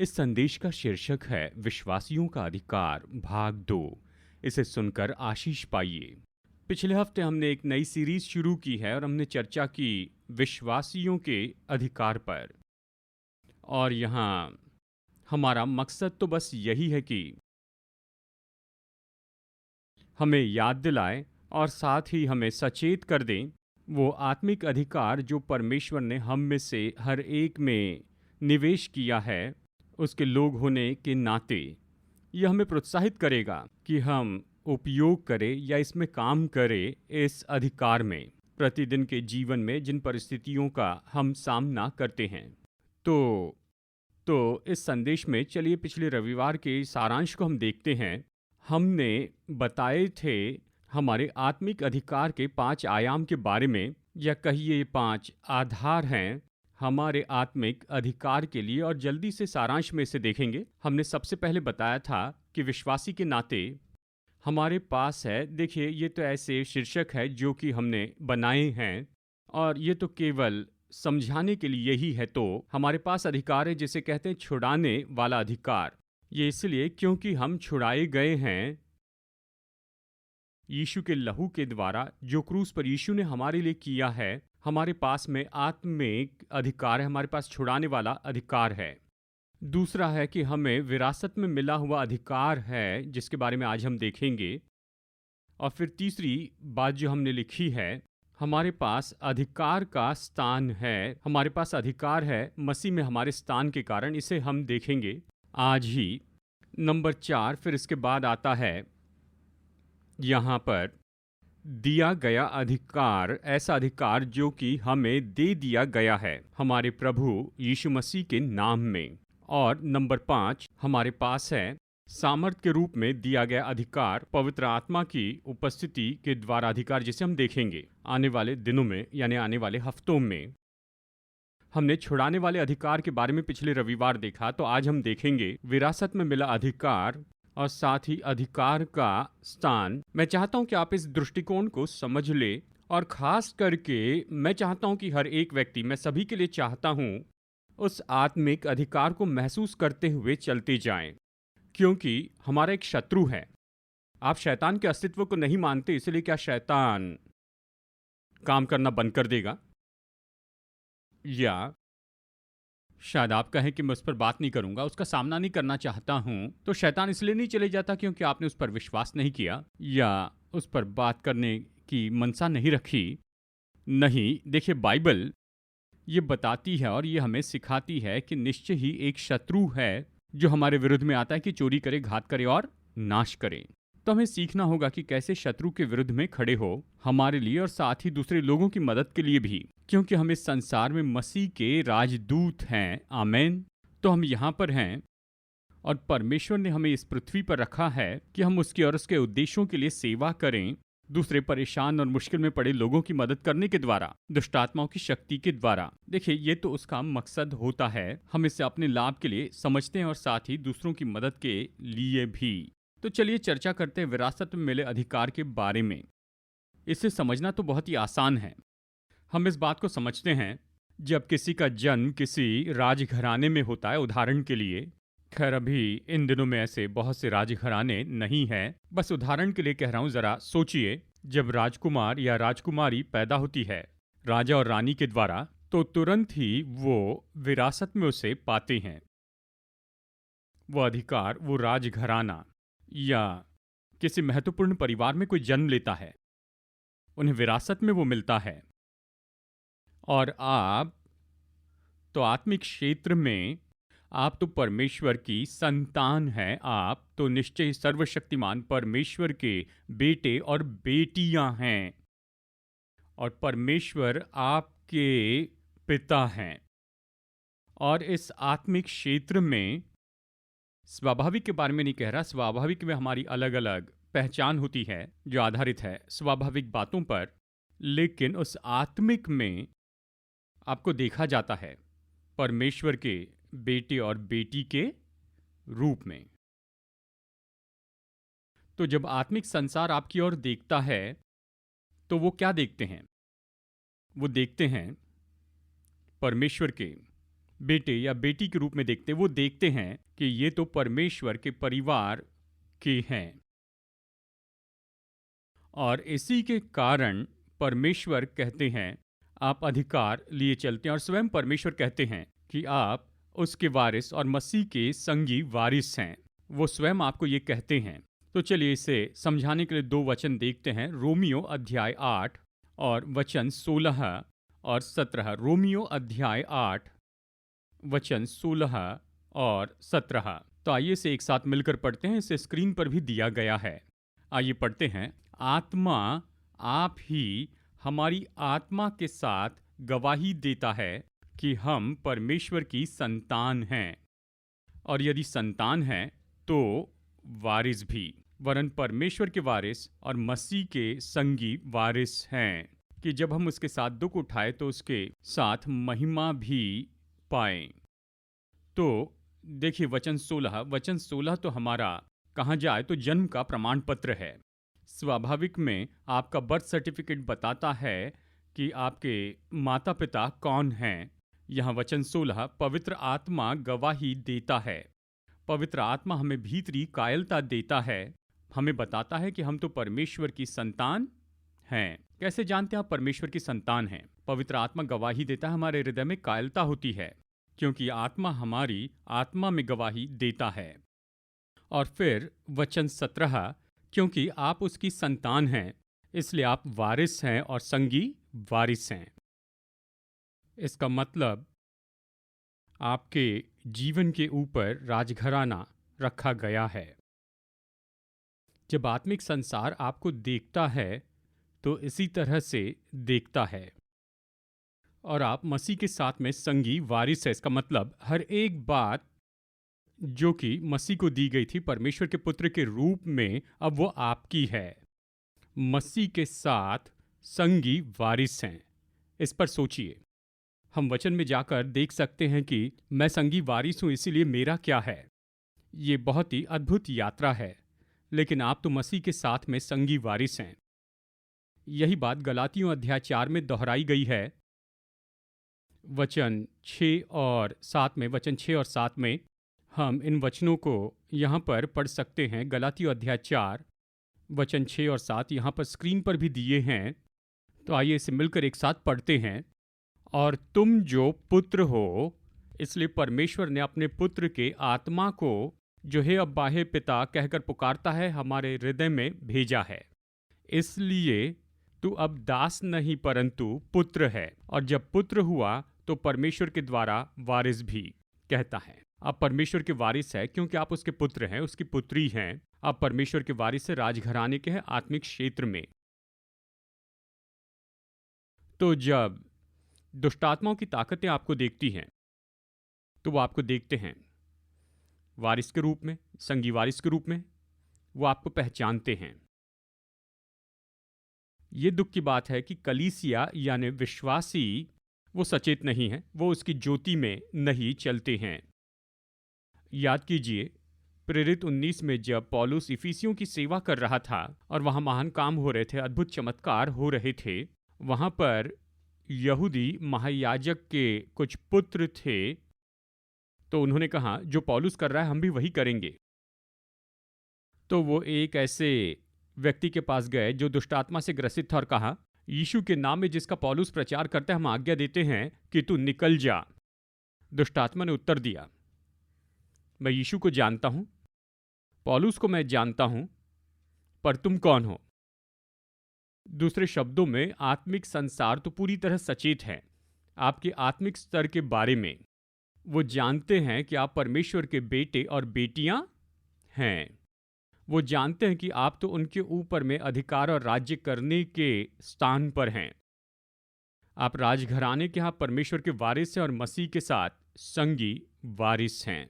इस संदेश का शीर्षक है विश्वासियों का अधिकार भाग 2। इसे सुनकर आशीष पाइए। पिछले हफ्ते हमने एक नई सीरीज शुरू की है और हमने चर्चा की विश्वासियों के अधिकार पर। और यहाँ हमारा मकसद तो बस यही है कि हमें याद दिलाए और साथ ही हमें सचेत कर दें वो आत्मिक अधिकार जो परमेश्वर ने हम में से हर एक में निवेश किया है, उसके लोग होने के नाते यह हमें प्रोत्साहित करेगा कि हम उपयोग करें या इसमें काम करें इस अधिकार में प्रतिदिन के जीवन में जिन परिस्थितियों का हम सामना करते हैं। तो इस संदेश में चलिए पिछले रविवार के सारांश को हम देखते हैं। हमने बताए थे हमारे आत्मिक अधिकार के 5 आयाम के बारे में, या कहिए 5 आधार हैं हमारे आत्मिक अधिकार के लिए, और जल्दी से सारांश में इसे देखेंगे। हमने सबसे पहले बताया था कि विश्वासी के नाते हमारे पास है, देखिए ये तो ऐसे शीर्षक है जो कि हमने बनाए हैं और ये तो केवल समझाने के लिए ही है। तो हमारे पास अधिकार है जिसे कहते हैं छुड़ाने वाला अधिकार। ये इसलिए क्योंकि हम छुड़ाए गए हैं यीशु के लहू के द्वारा, जो क्रूस पर यीशु ने हमारे लिए किया है। हमारे पास में आत्मिक अधिकार है, हमारे पास छुड़ाने वाला अधिकार है। दूसरा है कि हमें विरासत में मिला हुआ अधिकार है, जिसके बारे में आज हम देखेंगे। और फिर तीसरी बात जो हमने लिखी है, हमारे पास अधिकार का स्थान है, हमारे पास अधिकार है मसीह में हमारे स्थान के कारण, इसे हम देखेंगे आज ही। नंबर 4, फिर इसके बाद आता है यहाँ पर दिया गया अधिकार, ऐसा अधिकार जो कि हमें दे दिया गया है हमारे प्रभु यीशु मसीह के नाम में। और नंबर 5, हमारे पास है सामर्थ के रूप में दिया गया अधिकार, पवित्र आत्मा की उपस्थिति के द्वारा अधिकार, जिसे हम देखेंगे आने वाले दिनों में, यानी आने वाले हफ्तों में। हमने छुड़ाने वाले अधिकार के बारे में पिछले रविवार देखा, तो आज हम देखेंगे विरासत में मिला अधिकार और साथ ही अधिकार का स्थान। मैं चाहता हूं कि आप इस दृष्टिकोण को समझ ले, और खास करके मैं चाहता हूं कि हर एक व्यक्ति, मैं सभी के लिए चाहता हूं, उस आत्मिक अधिकार को महसूस करते हुए चलते जाएं। क्योंकि हमारा एक शत्रु है। आप शैतान के अस्तित्व को नहीं मानते, इसलिए क्या शैतान काम करना बंद कर देगा? या शायद आप कहें कि मैं उस पर बात नहीं करूंगा, उसका सामना नहीं करना चाहता हूं। तो शैतान इसलिए नहीं चले जाता क्योंकि आपने उस पर विश्वास नहीं किया या उस पर बात करने की मनसा नहीं रखी। नहीं, देखिए बाइबल ये बताती है और ये हमें सिखाती है कि निश्चय ही एक शत्रु है जो हमारे विरुद्ध में आता है कि चोरी करे, घात करे और नाश करे। तो हमें सीखना होगा कि कैसे शत्रु के विरुद्ध में खड़े हो, हमारे लिए और साथ ही दूसरे लोगों की मदद के लिए भी, क्योंकि हम इस संसार में मसीह के राजदूत हैं। आमेन। तो हम यहाँ पर हैं और परमेश्वर ने हमें इस पृथ्वी पर रखा है कि हम उसके और उसके उद्देश्यों के लिए सेवा करें, दूसरे परेशान और मुश्किल में पड़े लोगों की मदद करने के द्वारा, दुष्ट आत्माओं की शक्ति के द्वारा। देखिए ये तो उसका मकसद होता है, हम इसे अपने लाभ के लिए समझते हैं और साथ ही दूसरों की मदद के लिए भी। तो चलिए चर्चा करते हैं विरासत में मिले अधिकार के बारे में। इसे समझना तो बहुत ही आसान है। हम इस बात को समझते हैं जब किसी का जन्म किसी राजघराने में होता है। उदाहरण के लिए, खैर अभी इन दिनों में ऐसे बहुत से राजघराने नहीं हैं, बस उदाहरण के लिए कह रहा हूं। जरा सोचिए, जब राजकुमार या राजकुमारी पैदा होती है राजा और रानी के द्वारा, तो तुरंत ही वो विरासत में उसे पाते हैं। वो अधिकार, वो राजघराना या किसी महत्वपूर्ण परिवार में कोई जन्म लेता है, उन्हें विरासत में वो मिलता है। और आप तो आत्मिक क्षेत्र में, आप तो परमेश्वर की संतान हैं। आप तो निश्चय सर्वशक्तिमान परमेश्वर के बेटे और बेटियां हैं, और परमेश्वर आपके पिता हैं। और इस आत्मिक क्षेत्र में, स्वाभाविक के बारे में नहीं कह रहा, स्वाभाविक में हमारी अलग अलग पहचान होती है जो आधारित है स्वाभाविक बातों पर, लेकिन उस आत्मिक में आपको देखा जाता है परमेश्वर के बेटे और बेटी के रूप में। तो जब आत्मिक संसार आपकी ओर देखता है तो वो क्या देखते हैं? वो देखते हैं परमेश्वर के बेटे या बेटी के रूप में देखते, वो देखते हैं कि ये तो परमेश्वर के परिवार के हैं, और इसी के कारण परमेश्वर कहते हैं आप अधिकार लिए चलते हैं, और स्वयं परमेश्वर कहते हैं कि आप उसके वारिस और मसीह के संगी वारिस हैं। वो स्वयं आपको ये कहते हैं। तो चलिए इसे समझाने के लिए दो वचन देखते हैं। रोमियो अध्याय 8 और वचन 16 और 17। रोमियो अध्याय 8 वचन 16 और 17। तो आइए इसे एक साथ मिलकर पढ़ते हैं। इसे स्क्रीन पर भी दिया गया है। आइए पढ़ते हैं। आत्मा आप ही हमारी आत्मा के साथ गवाही देता है कि हम परमेश्वर की संतान हैं, और यदि संतान हैं तो वारिस भी, वरन परमेश्वर के वारिस और मसीह के संगी वारिस हैं, कि जब हम उसके साथ दुख उठाए तो उसके साथ महिमा भी पाएं। तो देखिए वचन 16 तो हमारा कहाँ जाए तो जन्म का प्रमाण पत्र है। स्वाभाविक में आपका बर्थ सर्टिफिकेट बताता है कि आपके माता पिता कौन हैं। यहाँ वचन 16 पवित्र आत्मा गवाही देता है। पवित्र आत्मा हमें भीतरी कायलता देता है, हमें बताता है कि हम तो परमेश्वर की संतान हैं। कैसे जानते हैं आप परमेश्वर की संतान हैं? पवित्र आत्मा गवाही देता है, हमारे हृदय में कायलता होती है, क्योंकि आत्मा हमारी आत्मा में गवाही देता है। और फिर वचन 17 क्योंकि आप उसकी संतान हैं इसलिए आप वारिस हैं और संगी वारिस हैं। इसका मतलब आपके जीवन के ऊपर राजघराना रखा गया है। जब आत्मिक संसार आपको देखता है तो इसी तरह से देखता है, और आप मसीह के साथ में संगी वारिस है। इसका मतलब हर एक बात जो कि मसीह को दी गई थी परमेश्वर के पुत्र के रूप में, अब वो आपकी है। मसीह के साथ संगी वारिस हैं। इस पर सोचिए। हम वचन में जाकर देख सकते हैं कि मैं संगी वारिस हूं, इसीलिए मेरा क्या है। ये बहुत ही अद्भुत यात्रा है। लेकिन आप तो मसीह के साथ में संगी वारिस हैं। यही बात गलातियों अध्याय 4 में दोहराई गई है। वचन 6 और 7 में, वचन 6 और 7 में हम इन वचनों को यहाँ पर पढ़ सकते हैं। गलातियों अध्याय 4 वचन 6 और 7 यहाँ पर स्क्रीन पर भी दिए हैं। तो आइए इसे मिलकर एक साथ पढ़ते हैं। और तुम जो पुत्र हो, इसलिए परमेश्वर ने अपने पुत्र के आत्मा को, जो हे अब्बा हे पिता कहकर पुकारता है, हमारे हृदय में भेजा है। इसलिए तू अब दास नहीं परंतु पुत्र है, और जब पुत्र हुआ तो परमेश्वर के द्वारा वारिस भी। कहता है आप परमेश्वर के वारिस है क्योंकि आप उसके पुत्र हैं, उसकी पुत्री हैं। आप परमेश्वर के वारिस से राजघराने के हैं आत्मिक क्षेत्र में। तो जब दुष्टात्माओं की ताकतें आपको देखती हैं तो वो आपको देखते हैं वारिस के रूप में, संगी वारिस के रूप में। वो आपको पहचानते हैं। ये दुख की बात है कि कलीसिया यानी विश्वासी वो सचेत नहीं है, वो उसकी ज्योति में नहीं चलते हैं। याद कीजिए प्रेरित 19 में जब पौलुस इफिसियों की सेवा कर रहा था और वहां महान काम हो रहे थे, अद्भुत चमत्कार हो रहे थे, वहां पर यहूदी महायाजक के कुछ पुत्र थे। तो उन्होंने कहा जो पौलुस कर रहा है हम भी वही करेंगे। तो वो एक ऐसे व्यक्ति के पास गए जो दुष्टात्मा से ग्रसित था और कहा, यीशु के नाम में जिसका पौलुस प्रचार करता है हम आज्ञा देते हैं कि तू निकल जा। दुष्टात्मा ने उत्तर दिया, मैं यीशु को जानता हूं, पौलुस को मैं जानता हूं, पर तुम कौन हो? दूसरे शब्दों में आत्मिक संसार तो पूरी तरह सचेत है आपके आत्मिक स्तर के बारे में। वो जानते हैं कि आप परमेश्वर के बेटे और बेटियां हैं। वो जानते हैं कि आप तो उनके ऊपर में अधिकार और राज्य करने के स्थान पर हैं। आप राजघराने के यहाँ परमेश्वर के वारिस हैं और मसीह के साथ संगी वारिस हैं।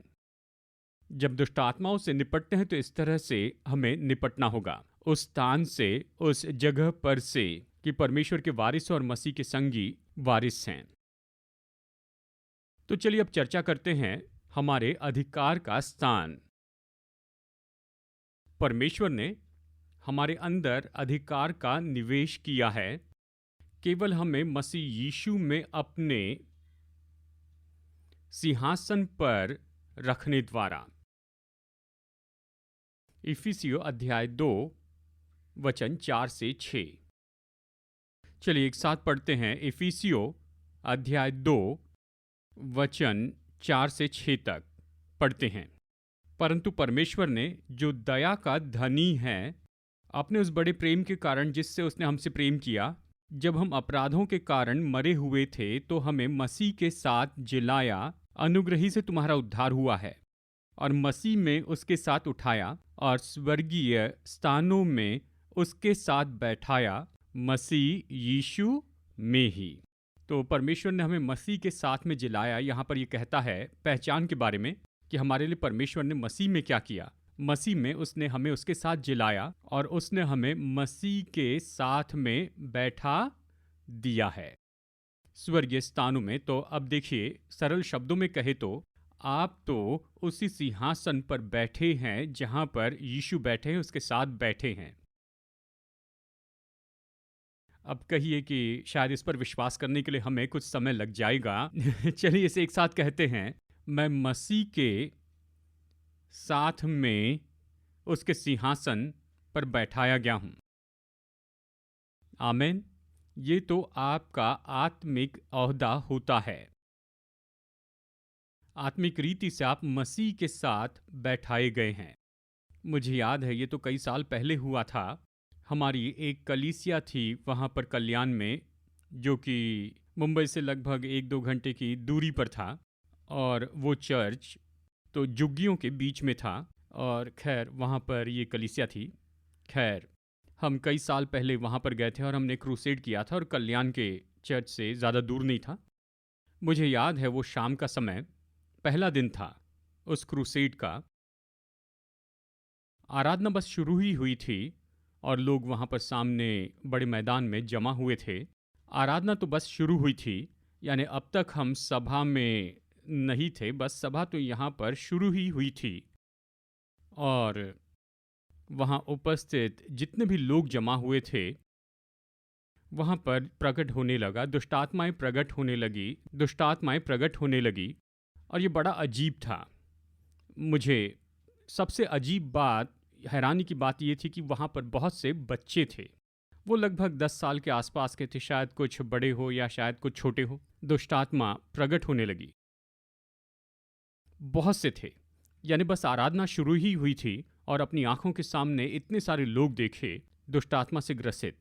जब दुष्ट आत्माओं से निपटते हैं तो इस तरह से हमें निपटना होगा, उस स्थान से, उस जगह पर से कि परमेश्वर के वारिस और मसीह के संगी वारिस हैं। तो चलिए अब चर्चा करते हैं हमारे अधिकार का स्थान। परमेश्वर ने हमारे अंदर अधिकार का निवेश किया है। केवल हमें मसीह यीशु में अपने सिंहासन पर रखने द्वारा। इफिसियों अध्याय 2 वचन 4 से 6। चलिए एक साथ पढ़ते हैं। इफिसियों अध्याय 2 वचन 4 से 6 तक पढ़ते हैं। परंतु परमेश्वर ने, जो दया का धनी है, अपने उस बड़े प्रेम के कारण जिससे उसने हमसे प्रेम किया, जब हम अपराधों के कारण मरे हुए थे तो हमें मसीह के साथ जिलाया। अनुग्रह ही से तुम्हारा उद्धार हुआ है, और मसीह में उसके साथ उठाया और स्वर्गीय स्थानों में उसके साथ बैठाया, मसीह यीशु में ही। तो परमेश्वर ने हमें मसीह के साथ में जिलाया। यहाँ पर यह कहता है पहचान के बारे में कि हमारे लिए परमेश्वर ने मसीह में क्या किया। मसीह में उसने हमें उसके साथ जिलाया और उसने हमें मसीह के साथ में बैठा दिया है स्वर्गीय स्थानों में। तो अब देखिए, सरल शब्दों में कहे तो आप तो उसी सिंहासन पर बैठे हैं जहां पर यीशु बैठे हैं, उसके साथ बैठे हैं। अब कहिए कि शायद इस पर विश्वास करने के लिए हमें कुछ समय लग जाएगा। चलिए इसे एक साथ कहते हैं, मैं मसीह के साथ में उसके सिंहासन पर बैठाया गया हूं। आमीन। ये तो आपका आत्मिक ओहदा होता है। आत्मिक रीति से आप मसीह के साथ बैठाए गए हैं। मुझे याद है, ये तो कई साल पहले हुआ था। हमारी एक कलीसिया थी वहाँ पर कल्याण में, जो कि मुंबई से लगभग 1-2 घंटे की दूरी पर था। और वो चर्च तो झुग्गियों के बीच में था। और खैर वहाँ पर ये कलीसिया थी। खैर हम कई साल पहले वहाँ पर गए थे और हमने क्रूसेड किया था, और कल्याण के चर्च से ज़्यादा दूर नहीं था। मुझे याद है वो शाम का समय, पहला दिन था उस क्रूसेड का। आराधना बस शुरू ही हुई थी और लोग वहाँ पर सामने बड़े मैदान में जमा हुए थे। आराधना तो बस शुरू हुई थी, यानी अब तक हम सभा में नहीं थे, बस सभा तो यहाँ पर शुरू ही हुई थी। और वहाँ उपस्थित जितने भी लोग जमा हुए थे, वहाँ पर प्रकट होने लगा, दुष्टात्माएं प्रकट होने लगी, दुष्टात्माएं प्रकट होने लगी। और ये बड़ा अजीब था। मुझे सबसे अजीब बात, हैरानी की बात ये थी कि वहाँ पर बहुत से बच्चे थे। वो लगभग 10 साल के आसपास के थे, शायद कुछ बड़े हो या शायद कुछ छोटे हो। दुष्टात्मा प्रकट होने लगी, बहुत से थे। यानी बस आराधना शुरू ही हुई थी और अपनी आंखों के सामने इतने सारे लोग देखे दुष्टात्मा से ग्रसित।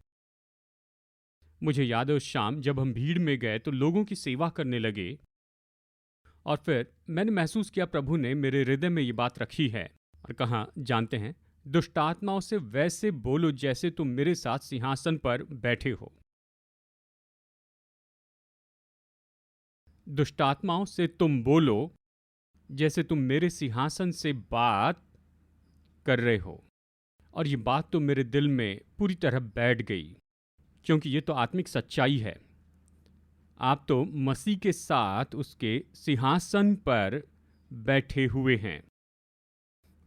मुझे याद है उस शाम जब हम भीड़ में गए तो लोगों की सेवा करने लगे, और फिर मैंने महसूस किया प्रभु ने मेरे हृदय में ये बात रखी है और कहा, जानते हैं, दुष्टात्माओं से वैसे बोलो जैसे तुम मेरे साथ सिंहासन पर बैठे हो। दुष्टात्माओं से तुम बोलो जैसे तुम मेरे सिंहासन से बात कर रहे हो। और ये बात तो मेरे दिल में पूरी तरह बैठ गई, क्योंकि ये तो आत्मिक सच्चाई है। आप तो मसीह के साथ उसके सिंहासन पर बैठे हुए हैं,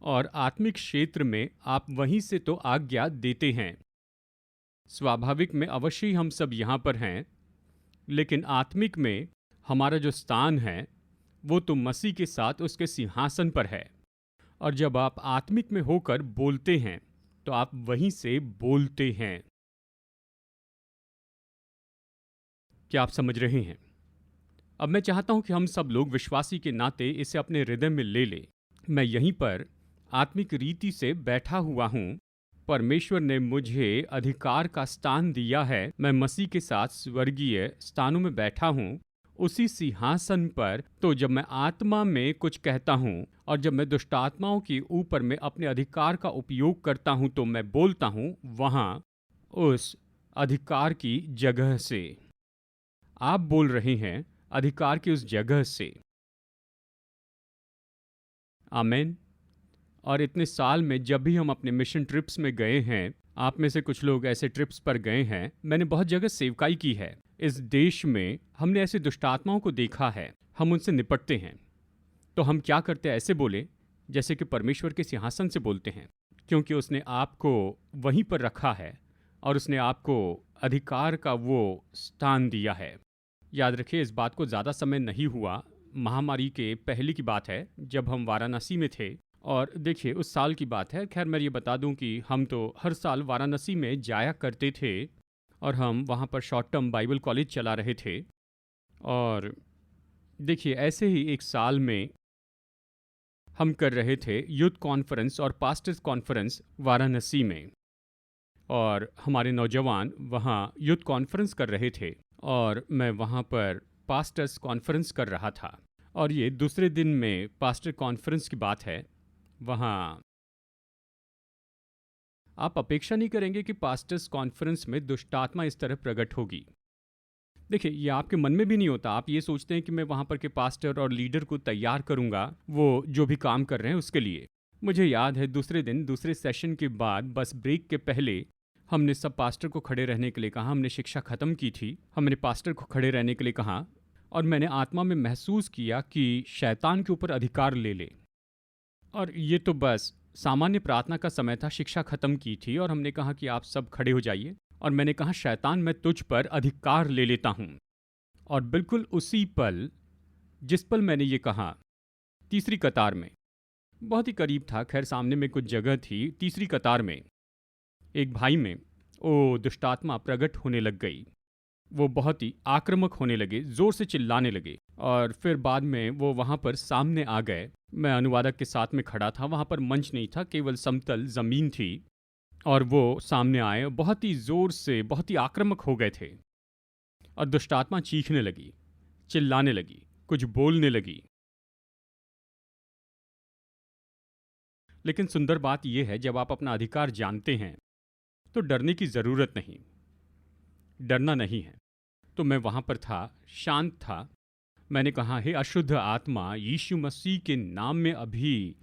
और आत्मिक क्षेत्र में आप वहीं से तो आज्ञा देते हैं। स्वाभाविक में अवश्य ही हम सब यहाँ पर हैं, लेकिन आत्मिक में हमारा जो स्थान है वो तो मसीह के साथ उसके सिंहासन पर है। और जब आप आत्मिक में होकर बोलते हैं तो आप वहीं से बोलते हैं। क्या आप समझ रहे हैं? अब मैं चाहता हूं कि हम सब लोग विश्वासी के नाते इसे अपने हृदय में ले लें। मैं यहीं पर आत्मिक रीति से बैठा हुआ हूं। परमेश्वर ने मुझे अधिकार का स्थान दिया है। मैं मसीह के साथ स्वर्गीय स्थानों में बैठा हूं, उसी सिंहासन पर। तो जब मैं आत्मा में कुछ कहता हूं और जब मैं दुष्टात्माओं के ऊपर में अपने अधिकार का उपयोग करता हूं, तो मैं बोलता हूं वहां उस अधिकार की जगह से। आप बोल रहे हैं अधिकार की उस जगह से। आमीन। और इतने साल में जब भी हम अपने मिशन ट्रिप्स में गए हैं, आप में से कुछ लोग ऐसे ट्रिप्स पर गए हैं, मैंने बहुत जगह सेवकाई की है। इस देश में हमने ऐसे दुष्टात्माओं को देखा है, हम उनसे निपटते हैं। तो हम क्या करते हैं? ऐसे बोले जैसे कि परमेश्वर के सिंहासन से बोलते हैं, क्योंकि उसने आपको वहीं पर रखा है और उसने आपको अधिकार का वो स्थान दिया है। याद रखिए, इस बात को ज़्यादा समय नहीं हुआ, महामारी के पहले की बात है, जब हम वाराणसी में थे। और देखिए उस साल की बात है। खैर मैं ये बता दूं कि हम तो हर साल वाराणसी में जाया करते थे और हम वहाँ पर शॉर्ट टर्म बाइबल कॉलेज चला रहे थे। और देखिए ऐसे ही एक साल में हम कर रहे थे यूथ कॉन्फ्रेंस और पास्टर्स कॉन्फ्रेंस वाराणसी में। और हमारे नौजवान वहाँ यूथ कॉन्फ्रेंस कर रहे थे और मैं वहाँ पर पास्टर्स कॉन्फ्रेंस कर रहा था। और ये दूसरे दिन में पास्टर कॉन्फ्रेंस की बात है। वहाँ आप अपेक्षा नहीं करेंगे कि पास्टर्स कॉन्फ्रेंस में दुष्टात्मा इस तरह प्रकट होगी। देखिए ये आपके मन में भी नहीं होता। आप ये सोचते हैं कि मैं वहाँ पर के पास्टर और लीडर को तैयार करूँगा वो जो भी काम कर रहे हैं उसके लिए। मुझे याद है दूसरे दिन दूसरे सेशन के बाद बस ब्रेक के पहले हमने सब पास्टर को खड़े रहने के लिए कहा। हमने शिक्षा ख़त्म की थी। हमने पास्टर को खड़े रहने के लिए कहा और मैंने आत्मा में महसूस किया कि शैतान के ऊपर अधिकार ले ले। और ये तो बस सामान्य प्रार्थना का समय था। शिक्षा ख़त्म की थी और हमने कहा कि आप सब खड़े हो जाइए। और मैंने कहा शैतान मैं तुझ पर अधिकार ले लेता हूँ। और बिल्कुल उसी पल जिस पल मैंने ये कहा, तीसरी कतार में, बहुत ही करीब था, खैर सामने में कुछ जगह थी, तीसरी कतार में एक भाई में ओ दुष्टात्मा प्रकट होने लग गई। वो बहुत ही आक्रामक होने लगे, जोर से चिल्लाने लगे। और फिर बाद में वो वहाँ पर सामने आ गए। मैं अनुवादक के साथ में खड़ा था। वहाँ पर मंच नहीं था, केवल समतल ज़मीन थी। और वो सामने आए, बहुत ही जोर से, बहुत ही आक्रामक हो गए थे। और दुष्टात्मा चीखने लगी, चिल्लाने लगी, कुछ बोलने लगी। लेकिन सुंदर बात यह है, जब आप अपना अधिकार जानते हैं तो डरने की ज़रूरत नहीं, डरना नहीं है। तो मैं वहाँ पर था, शांत था। मैंने कहा हे अशुद्ध आत्मा, यीशु मसीह के नाम में अभी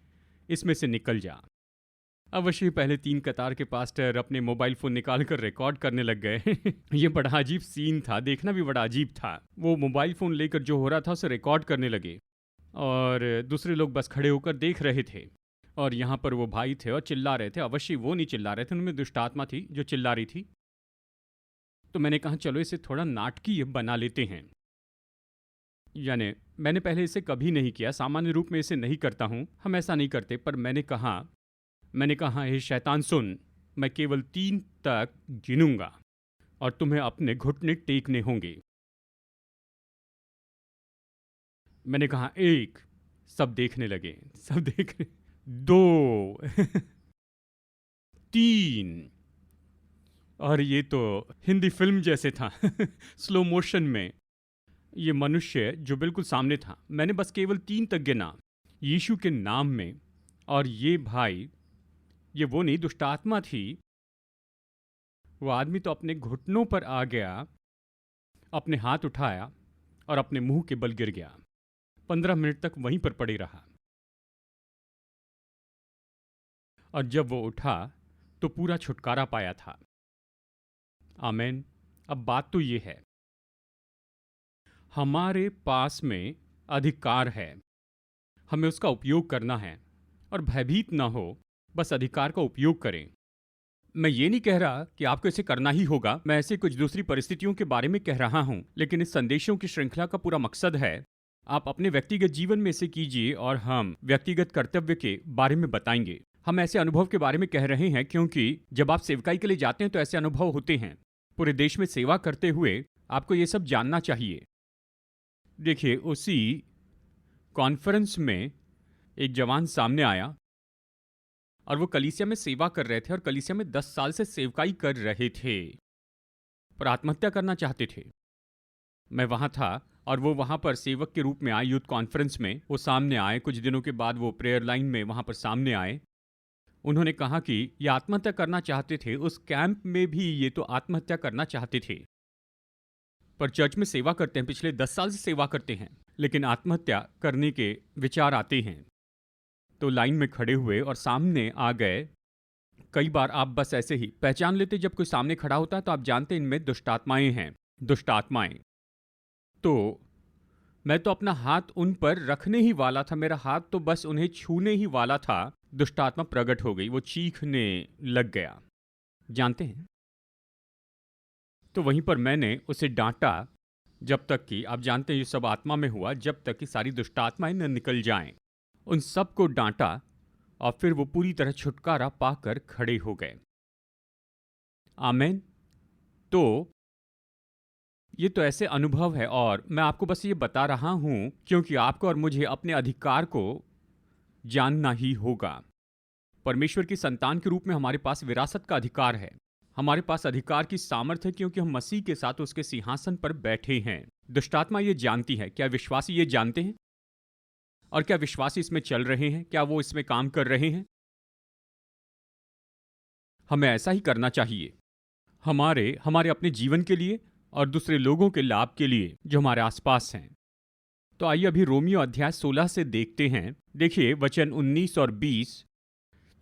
इसमें से निकल जा। अवश्य पहले 3 कतार के पास्टर अपने मोबाइल फ़ोन निकाल कर रिकॉर्ड करने लग गए। ये बड़ा अजीब सीन था, देखना भी बड़ा अजीब था। वो मोबाइल फ़ोन लेकर जो हो रहा था उसे रिकॉर्ड करने लगे और दूसरे लोग बस खड़े होकर देख रहे थे। और यहाँ पर वो भाई थे और चिल्ला रहे थे। अवश्य वो नहीं चिल्ला रहे थे, उनमें दुष्टात्मा थी जो चिल्ला रही थी। तो मैंने कहा चलो इसे थोड़ा नाटकीय बना लेते हैं। यानी मैंने पहले इसे कभी नहीं किया, सामान्य रूप में इसे नहीं करता हूँ, हम ऐसा नहीं करते। पर मैंने कहा हे शैतान सुन, मैं केवल 3 तक गिनूंगा और तुम्हें अपने घुटने टेकने होंगे। मैंने कहा 1, सब देखने लगे, सब देखने, 2, 3। और ये तो हिंदी फिल्म जैसे था। स्लो मोशन में ये मनुष्य जो बिल्कुल सामने था, मैंने बस केवल 3 तक गिना यीशु के नाम में। और ये भाई, ये वो नहीं दुष्टात्मा थी, वो आदमी तो अपने घुटनों पर आ गया, अपने हाथ उठाया और अपने मुंह के बल गिर गया। 15 मिनट तक वहीं पर पड़े रहा। और जब वो उठा तो पूरा छुटकारा पाया था। आमीन। अब बात तो ये है, हमारे पास में अधिकार है, हमें उसका उपयोग करना है। और भयभीत ना हो, बस अधिकार का उपयोग करें। मैं ये नहीं कह रहा कि आपको इसे करना ही होगा, मैं ऐसे कुछ दूसरी परिस्थितियों के बारे में कह रहा हूं। लेकिन इस संदेशों की श्रृंखला का पूरा मकसद है आप अपने व्यक्तिगत जीवन में इसे कीजिए और हम व्यक्तिगत कर्तव्य के बारे में बताएंगे। हम ऐसे अनुभव के बारे में कह रहे हैं क्योंकि जब आप सेवकाई के लिए जाते हैं तो ऐसे अनुभव होते हैं। पूरे देश में सेवा करते हुए आपको ये सब जानना चाहिए। देखिए उसी कॉन्फ्रेंस में एक जवान सामने आया और वो कलीसिया में सेवा कर रहे थे और कलीसिया में 10 साल से सेवकाई कर रहे थे, पर आत्महत्या करना चाहते थे। मैं वहाँ था और वो वहाँ पर सेवक के रूप में आए यूथ कॉन्फ्रेंस में। वो सामने आए, कुछ दिनों के बाद वो प्रेयर लाइन में वहाँ पर सामने आए। उन्होंने कहा कि ये आत्महत्या करना चाहते थे, उस कैंप में भी ये तो आत्महत्या करना चाहते थे, पर चर्च में सेवा करते हैं, पिछले 10 साल से सेवा करते हैं, लेकिन आत्महत्या करने के विचार आते हैं। तो लाइन में खड़े हुए और सामने आ गए। कई बार आप बस ऐसे ही पहचान लेते, जब कोई सामने खड़ा होता है तो आप जानते हैं इनमें दुष्टात्माएं हैं, दुष्टात्माएं। तो मैं तो अपना हाथ उन पर रखने ही वाला था, मेरा हाथ तो बस उन्हें छूने ही वाला था, दुष्टात्मा प्रकट हो गई, वो चीखने लग गया, जानते हैं। तो वहीं पर मैंने उसे डांटा, जब तक कि आप जानते हैं ये सब आत्मा में हुआ, जब तक कि सारी दुष्ट आत्माएं न निकल जाएं। उन सबको डांटा और फिर वो पूरी तरह छुटकारा पाकर खड़े हो गए। आमीन। तो ये तो ऐसे अनुभव है और मैं आपको बस ये बता रहा हूं क्योंकि आपको और मुझे अपने अधिकार को जानना ही होगा। परमेश्वर की संतान के रूप में हमारे पास विरासत का अधिकार है। हमारे पास अधिकार की सामर्थ्य है क्योंकि हम मसीह के साथ उसके सिंहासन पर बैठे हैं। दुष्टात्मा ये जानती है। क्या विश्वासी ये जानते हैं? और क्या विश्वासी इसमें चल रहे हैं? क्या वो इसमें काम कर रहे हैं? हमें ऐसा ही करना चाहिए, हमारे हमारे अपने जीवन के लिए और दूसरे लोगों के लाभ के लिए जो हमारे आसपास हैं। तो आइए अभी रोमियो अध्याय 16 से देखते हैं। देखिए वचन 19 और 20।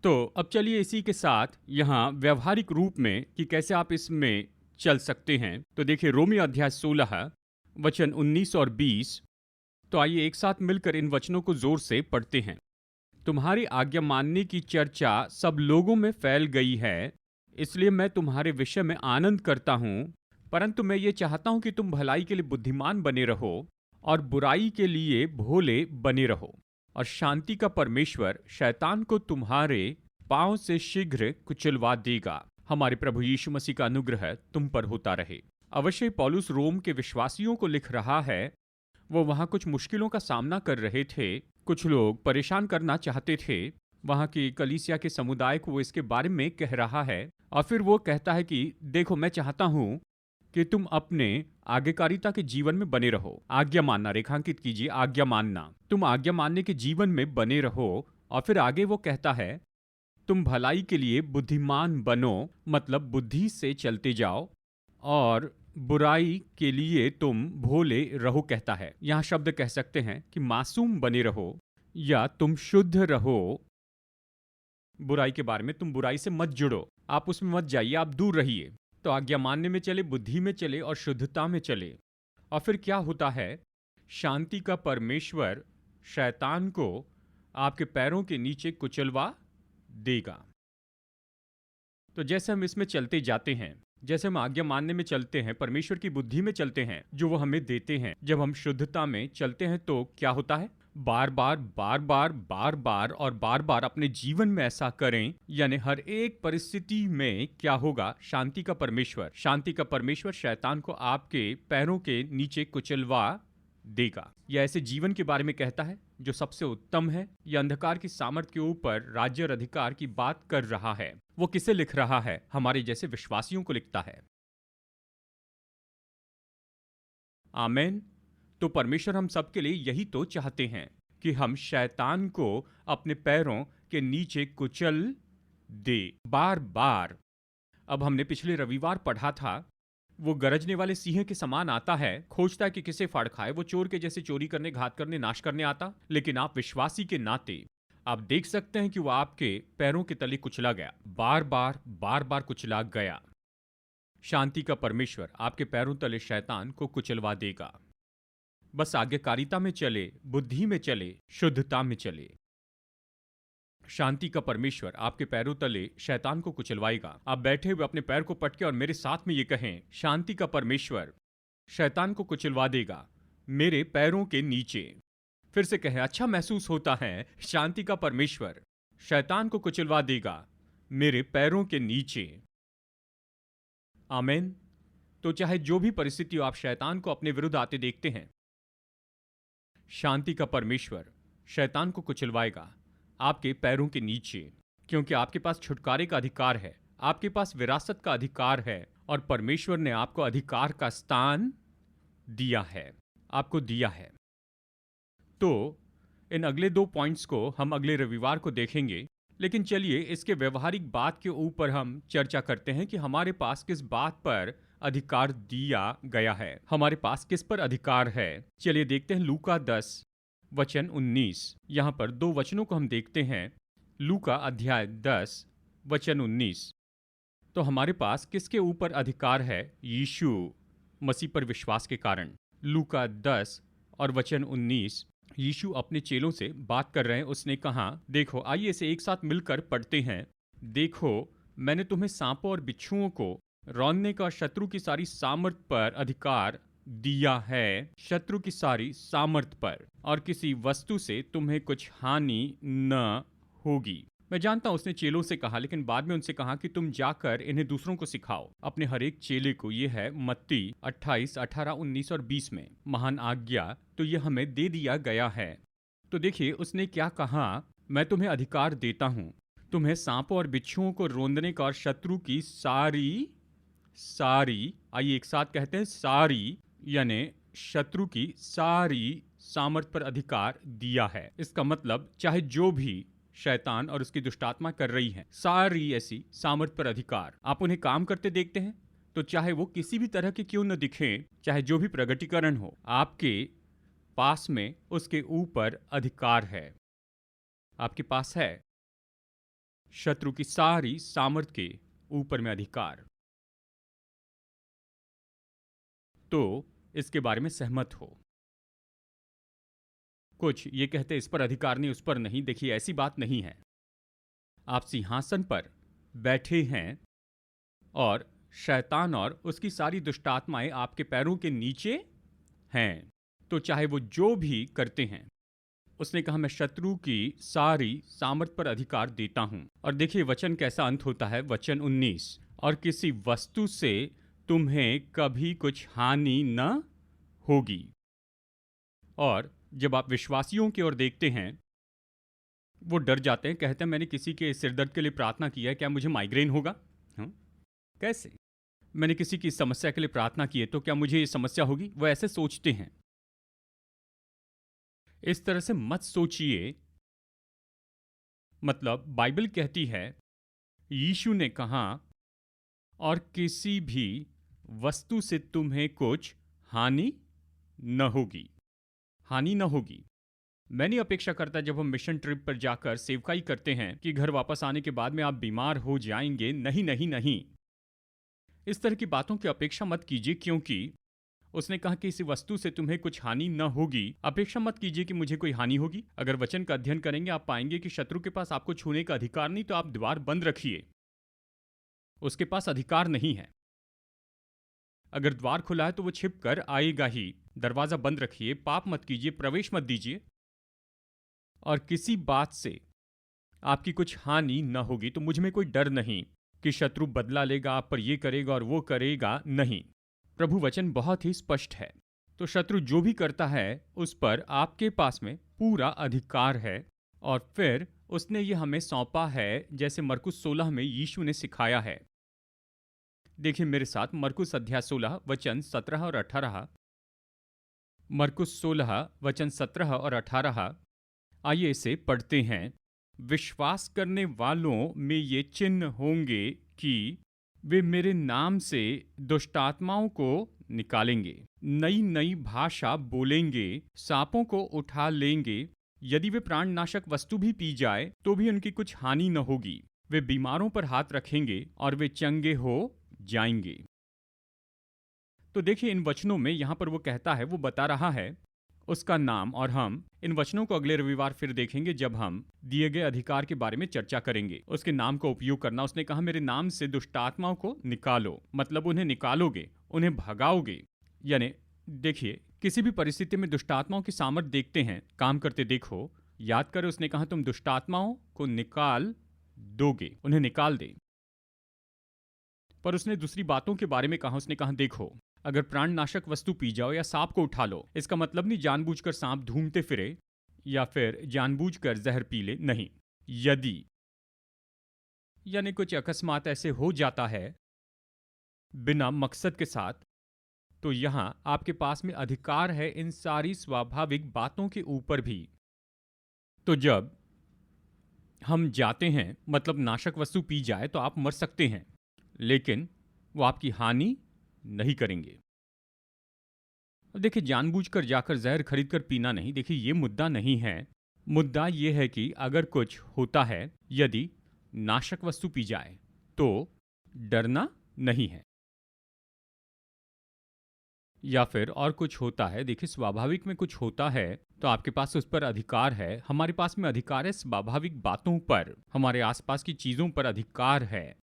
तो अब चलिए इसी के साथ यहाँ व्यवहारिक रूप में कि कैसे आप इसमें चल सकते हैं। तो देखिए रोमियो अध्याय 16 वचन 19 और 20। तो आइए एक साथ मिलकर इन वचनों को जोर से पढ़ते हैं। तुम्हारी आज्ञा मानने की चर्चा सब लोगों में फैल गई है, इसलिए मैं तुम्हारे विषय में आनंद करता हूँ। परंतु मैं ये चाहता हूँ कि तुम भलाई के लिए बुद्धिमान बने रहो और बुराई के लिए भोले बने रहो, और शांति का परमेश्वर शैतान को तुम्हारे पांव से शीघ्र कुचलवा देगा। हमारे प्रभु यीशु मसीह का अनुग्रह तुम पर होता रहे। अवश्य पौलुस रोम के विश्वासियों को लिख रहा है। वो वहाँ कुछ मुश्किलों का सामना कर रहे थे। कुछ लोग परेशान करना चाहते थे। वहाँ की कलीसिया के समुदाय को वो इसके बारे में कह रहा है। और फिर वो कहता है कि देखो, मैं चाहता हूँ कि तुम अपने आज्ञाकारिता के जीवन में बने रहो। आज्ञा मानना, रेखांकित कीजिए, आज्ञा मानना। तुम आज्ञा मानने के जीवन में बने रहो। और फिर आगे वो कहता है तुम भलाई के लिए बुद्धिमान बनो, मतलब बुद्धि से चलते जाओ, और बुराई के लिए तुम भोले रहो कहता है। यहाँ शब्द कह सकते हैं कि मासूम बने रहो या तुम शुद्ध रहो। बुराई के बारे में, तुम बुराई से मत जुड़ो, आप उसमें मत जाइए, आप दूर रहिए। तो आज्ञा मानने में चले, बुद्धि में चले और शुद्धता में चले। और फिर क्या होता है? शांति का परमेश्वर शैतान को आपके पैरों के नीचे कुचलवा देगा। तो जैसे हम इसमें चलते जाते हैं, जैसे हम आज्ञा मानने में चलते हैं, परमेश्वर की बुद्धि में चलते हैं जो वो हमें देते हैं, जब हम शुद्धता में चलते हैं तो क्या होता है? बार बार बार बार बार बार और बार बार अपने जीवन में ऐसा करें, यानी हर एक परिस्थिति में क्या होगा? शांति का परमेश्वर शैतान को आपके पैरों के नीचे कुचलवा देगा। यह ऐसे जीवन के बारे में कहता है जो सबसे उत्तम है। यह अंधकार की सामर्थ के ऊपर राज्य और अधिकार की बात कर रहा है। वो किसे लिख रहा है? हमारे जैसे विश्वासियों को लिखता है। आमीन। तो परमेश्वर हम सबके लिए यही तो चाहते हैं कि हम शैतान को अपने पैरों के नीचे कुचल दे बार बार। अब हमने पिछले रविवार पढ़ा था, वो गरजने वाले सिंह के समान आता है, खोजता है कि किसे फाड़ खाए। वो चोर के जैसे चोरी करने, घात करने, नाश करने आता। लेकिन आप विश्वासी के नाते आप देख सकते हैं कि वो आपके पैरों के तले कुचला गया, बार बार कुचला गया। शांति का परमेश्वर आपके पैरों तले शैतान को कुचलवा देगा। बस आज्ञाकारिता में चले, बुद्धि में चले, शुद्धता में चले। शांति का परमेश्वर आपके पैरों तले शैतान को कुचलवाएगा। आप बैठे हुए अपने पैर को पटके और मेरे साथ में ये कहें, शांति का परमेश्वर शैतान को कुचलवा देगा मेरे पैरों के नीचे। फिर से कहें, अच्छा महसूस होता है? शांति का परमेश्वर शैतान को कुचलवा देगा मेरे पैरों के नीचे। आमीन। तो चाहे जो भी परिस्थिति हो, आप शैतान को अपने विरुद्ध आते देखते हैं, शांति का परमेश्वर शैतान को कुचलवाएगा आपके पैरों के नीचे, क्योंकि आपके पास छुटकारे का अधिकार है, आपके पास विरासत का अधिकार है, और परमेश्वर ने आपको अधिकार का स्थान दिया है, आपको दिया है। तो इन अगले 2 पॉइंट्स को हम अगले रविवार को देखेंगे। लेकिन चलिए इसके व्यवहारिक बात के ऊपर हम चर्चा करते हैं कि हमारे पास किस बात पर अधिकार दिया गया है। हमारे पास किस पर अधिकार है? चलिए देखते हैं लूका 10 वचन 19। यहाँ पर 2 वचनों को हम देखते हैं। लूका अध्याय 10 वचन 19। तो हमारे पास किसके ऊपर अधिकार है? यीशु मसीह पर विश्वास के कारण। लूका 10 और वचन 19। यीशु अपने चेलों से बात कर रहे हैं। उसने कहा, देखो, आइए इसे एक साथ मिलकर पढ़ते हैं। देखो, मैंने तुम्हें सांपों और बिच्छुओं को रौंदने का, शत्रु की सारी सामर्थ पर अधिकार दिया है शत्रु की सारी सामर्थ पर, और किसी वस्तु से तुम्हें कुछ हानि न होगी। मैं जानता हूं उसने चेलों से कहा, लेकिन बाद में उनसे कहा कि तुम जाकर इन्हें दूसरों को सिखाओ, अपने हर एक चेले को। ये है मत्ती 28, 18, 19 और 20 में। महान आज्ञा तो ये हमें दे दिया गया है। तो देखिए उसने क्या कहा, मैं तुम्हें अधिकार देता हूं, तुम्हें सांपों और बिच्छुओं को रौंदने का और शत्रु की सारी, आइए एक साथ कहते हैं सारी, यानी शत्रु की सारी सामर्थ पर अधिकार दिया है। इसका मतलब चाहे जो भी शैतान और उसकी दुष्टात्मा कर रही है, सारी ऐसी सामर्थ पर अधिकार आप उन्हें काम करते देखते हैं, तो चाहे वो किसी भी तरह के क्यों न दिखें, चाहे जो भी प्रगटीकरण हो, आपके पास में उसके ऊपर अधिकार है। आपके पास है शत्रु की सारी सामर्थ के ऊपर में अधिकार। तो इसके बारे में सहमत हो। कुछ ये कहते इस पर अधिकार नहीं, उस पर नहीं। देखिए ऐसी बात नहीं है। आप सिंहासन पर बैठे हैं और शैतान और उसकी सारी दुष्टात्माएं आपके पैरों के नीचे हैं। तो चाहे वो जो भी करते हैं, उसने कहा मैं शत्रु की सारी सामर्थ पर अधिकार देता हूं। और देखिए वचन कैसा अंत होता है, वचन 19, और किसी वस्तु से तुम्हें कभी कुछ हानि न होगी। और जब आप विश्वासियों की ओर देखते हैं, वो डर जाते हैं, कहते हैं मैंने किसी के सिरदर्द के लिए प्रार्थना की है, क्या मुझे माइग्रेन होगा? कैसे? मैंने किसी की समस्या के लिए प्रार्थना की है, तो क्या मुझे ये समस्या होगी? वो ऐसे सोचते हैं। इस तरह से मत सोचिए। मतलब बाइबल कहती है, यीशु ने कहा, और किसी भी वस्तु से तुम्हें कुछ हानि न होगी। हानि न होगी। मैं नहीं अपेक्षा करता जब हम मिशन ट्रिप पर जाकर सेवकाई करते हैं कि घर वापस आने के बाद में आप बीमार हो जाएंगे। नहीं नहीं नहीं, इस तरह की बातों की अपेक्षा मत कीजिए, क्योंकि उसने कहा कि इसी वस्तु से तुम्हें कुछ हानि न होगी। अपेक्षा मत कीजिए कि मुझे कोई हानि होगी। अगर वचन का अध्ययन करेंगे आप पाएंगे कि शत्रु के पास आपको छूने का अधिकार नहीं, तो आप द्वार बंद रखिए, उसके पास अधिकार नहीं है। अगर द्वार खुला है तो वो छिप कर आएगा ही। दरवाजा बंद रखिए, पाप मत कीजिए, प्रवेश मत दीजिए, और किसी बात से आपकी कुछ हानि न होगी। तो मुझ में कोई डर नहीं कि शत्रु बदला लेगा, आप पर ये करेगा और वो करेगा। नहीं, प्रभु वचन बहुत ही स्पष्ट है। तो शत्रु जो भी करता है उस पर आपके पास में पूरा अधिकार है। और फिर उसने ये हमें सौंपा है, जैसे मरकुस 16 में यीशु ने सिखाया है। देखिए मेरे साथ मरकुस अध्याय 16 वचन 17 और 18। मरकुस 16 वचन 17 और 18। आइए इसे पढ़ते हैं। विश्वास करने वालों में ये चिन्ह होंगे कि वे मेरे नाम से दुष्टात्माओं को निकालेंगे, नई नई भाषा बोलेंगे, सांपों को उठा लेंगे, यदि वे प्राणनाशक वस्तु भी पी जाए तो भी उनकी कुछ हानि न होगी, वे बीमारों पर हाथ रखेंगे और वे चंगे हो जाएंगे। तो देखिए इन वचनों में यहां पर वो कहता है, वो बता रहा है उसका नाम। और हम इन वचनों को अगले रविवार फिर देखेंगे जब हम दिए गए अधिकार के बारे में चर्चा करेंगे, उसके नाम का उपयोग करना। उसने कहा मेरे नाम से दुष्टात्माओं को निकालो, मतलब उन्हें निकालोगे, उन्हें भगाओगे। यानी देखिए किसी भी परिस्थिति में दुष्टात्माओं की सामर्थ देखते हैं, काम करते देखो, याद करो उसने कहा तुम दुष्टात्माओं को निकाल दोगे, उन्हें निकाल दे। पर उसने दूसरी बातों के बारे में कहा। उसने कहा देखो अगर प्राणनाशक वस्तु पी जाओ या सांप को उठा लो, इसका मतलब नहीं जानबूझकर सांप ढूंढते फिरे या फिर जानबूझकर जहर पी ले, नहीं। यदि यानी कुछ अकस्मात ऐसे हो जाता है बिना मकसद के साथ, तो यहां आपके पास में अधिकार है इन सारी स्वाभाविक बातों के ऊपर भी। तो जब हम जाते हैं, मतलब नाशक वस्तु पी जाए, तो आप मर सकते हैं, लेकिन वो आपकी हानि नहीं करेंगे। देखिए जानबूझकर जाकर जहर खरीदकर पीना नहीं। देखिए ये मुद्दा नहीं है। मुद्दा ये है कि अगर कुछ होता है, यदि नाशक वस्तु पी जाए, तो डरना नहीं है। या फिर और कुछ होता है, देखिए स्वाभाविक में कुछ होता है तो आपके पास उस पर अधिकार है। हमारे पास में अधिकार है स्वाभाविक बातों पर, हमारे आसपास की चीजों पर अधिकार है।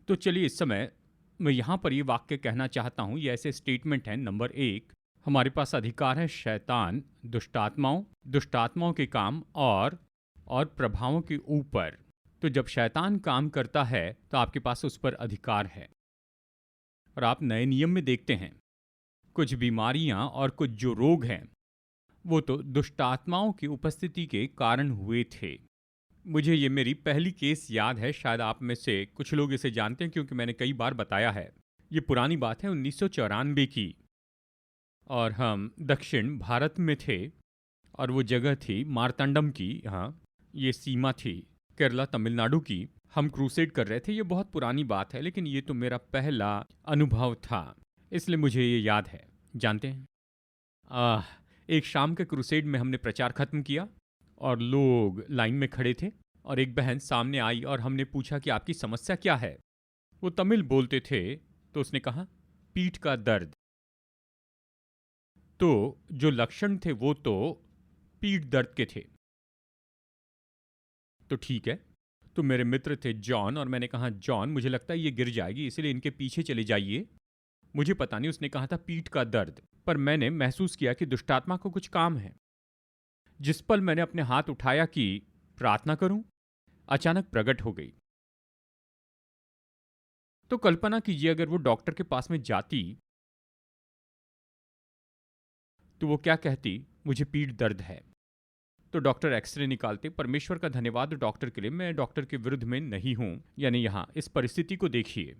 तो चलिए इस समय मैं यहाँ पर ये वाक्य कहना चाहता हूँ, ये ऐसे स्टेटमेंट हैं। नंबर 1, हमारे पास अधिकार है शैतान, दुष्टात्माओं के काम और प्रभावों के ऊपर। तो जब शैतान काम करता है तो आपके पास उस पर अधिकार है। और आप नए नियम में देखते हैं कुछ बीमारियां और कुछ जो रोग हैं वो तो दुष्टात्माओं की उपस्थिति के कारण हुए थे। मुझे ये मेरी पहली केस याद है, शायद आप में से कुछ लोग इसे जानते हैं क्योंकि मैंने कई बार बताया है। ये पुरानी बात है 1994 की, और हम दक्षिण भारत में थे और वो जगह थी मार्तांडम की। हाँ, ये सीमा थी केरला तमिलनाडु की। हम क्रूसेड कर रहे थे। ये बहुत पुरानी बात है लेकिन ये तो मेरा पहला अनुभव था, इसलिए मुझे ये याद है। जानते हैं, एक शाम के क्रूसेड में हमने प्रचार खत्म किया और लोग लाइन में खड़े थे और एक बहन सामने आई और हमने पूछा कि आपकी समस्या क्या है। वो तमिल बोलते थे तो उसने कहा पीठ का दर्द। तो जो लक्षण थे वो तो पीठ दर्द के थे। तो ठीक है, तो मेरे मित्र थे जॉन, और मैंने कहा जॉन मुझे लगता है ये गिर जाएगी इसलिए इनके पीछे चले जाइए। मुझे पता नहीं उसने कहा था पीठ का दर्द, पर मैंने महसूस किया कि दुष्टात्मा को कुछ काम है। जिस पल मैंने अपने हाथ उठाया कि प्रार्थना करूं, अचानक प्रकट हो गई। तो कल्पना कीजिए अगर वो डॉक्टर के पास में जाती तो वो क्या कहती, मुझे पीठ दर्द है। तो डॉक्टर एक्सरे निकालते। परमेश्वर का धन्यवाद डॉक्टर के लिए, मैं डॉक्टर के विरुद्ध में नहीं हूं। यानी यहां इस परिस्थिति को देखिए,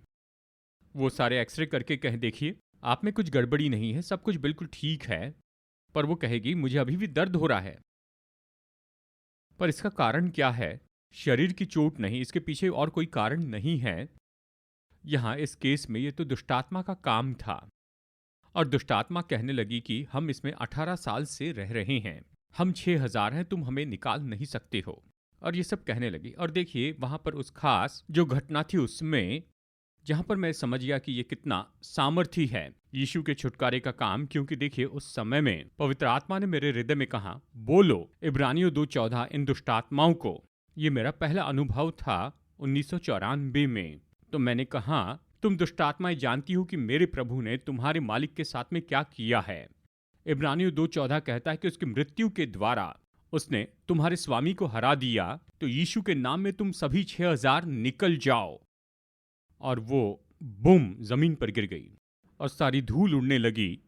वो सारे एक्सरे करके कह देखिए आप में कुछ गड़बड़ी नहीं है, सब कुछ बिल्कुल ठीक है। पर वो कहेगी मुझे अभी भी दर्द हो रहा है। पर इसका कारण क्या है? शरीर की चोट नहीं, इसके पीछे और कोई कारण नहीं है। यहां इस केस में ये तो दुष्टात्मा का काम था। और दुष्टात्मा कहने लगी कि हम इसमें 18 साल से रह रहे हैं, हम 6000 हैं, तुम हमें निकाल नहीं सकते हो। और ये सब कहने लगी। और देखिए वहां पर उस खास जो घटना थी उसमें जहां पर मैं समझ गया कि ये कितना सामर्थी है यीशु के छुटकारे का काम, क्योंकि देखिए उस समय में पवित्र आत्मा ने मेरे हृदय में कहा बोलो इब्रानियों 2:14 इन दुष्टात्माओं को। ये मेरा पहला अनुभव था 1994 में। तो मैंने कहा तुम दुष्टात्माएं जानती हो कि मेरे प्रभु ने तुम्हारे मालिक के साथ में क्या किया है। इब्रानियों 2:14 कहता है कि उसकी मृत्यु के द्वारा उसने तुम्हारे स्वामी को हरा दिया। तो यीशु के नाम में तुम सभी 6000 निकल जाओ। और वो बूम जमीन पर गिर गई और सारी धूल उड़ने लगी।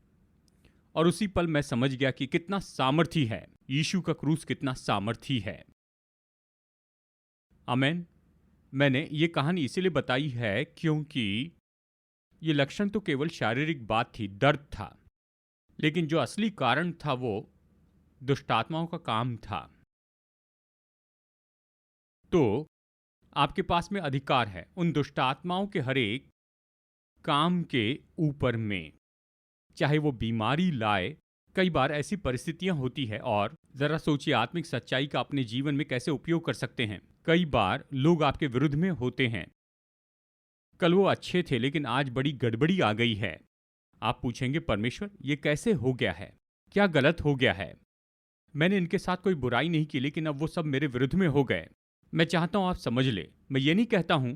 और उसी पल मैं समझ गया कि कितना सामर्थी है यीशु का क्रूस, कितना सामर्थी है। आमेन। मैंने ये कहानी इसीलिए बताई है क्योंकि ये लक्षण तो केवल शारीरिक बात थी, दर्द था, लेकिन जो असली कारण था वो दुष्टात्माओं का काम था। तो आपके पास में अधिकार है उन दुष्टात्माओं के हर एक काम के ऊपर में, चाहे वो बीमारी लाए। कई बार ऐसी परिस्थितियां होती है, और जरा सोचिए आत्मिक सच्चाई का अपने जीवन में कैसे उपयोग कर सकते हैं। कई बार लोग आपके विरुद्ध में होते हैं, कल वो अच्छे थे लेकिन आज बड़ी गड़बड़ी आ गई है। आप पूछेंगे परमेश्वर ये कैसे हो गया है, क्या गलत हो गया है? मैंने इनके साथ कोई बुराई नहीं की लेकिन अब वो सब मेरे विरुद्ध में हो गए। मैं चाहता हूं आप समझ ले, मैं ये नहीं कहता हूं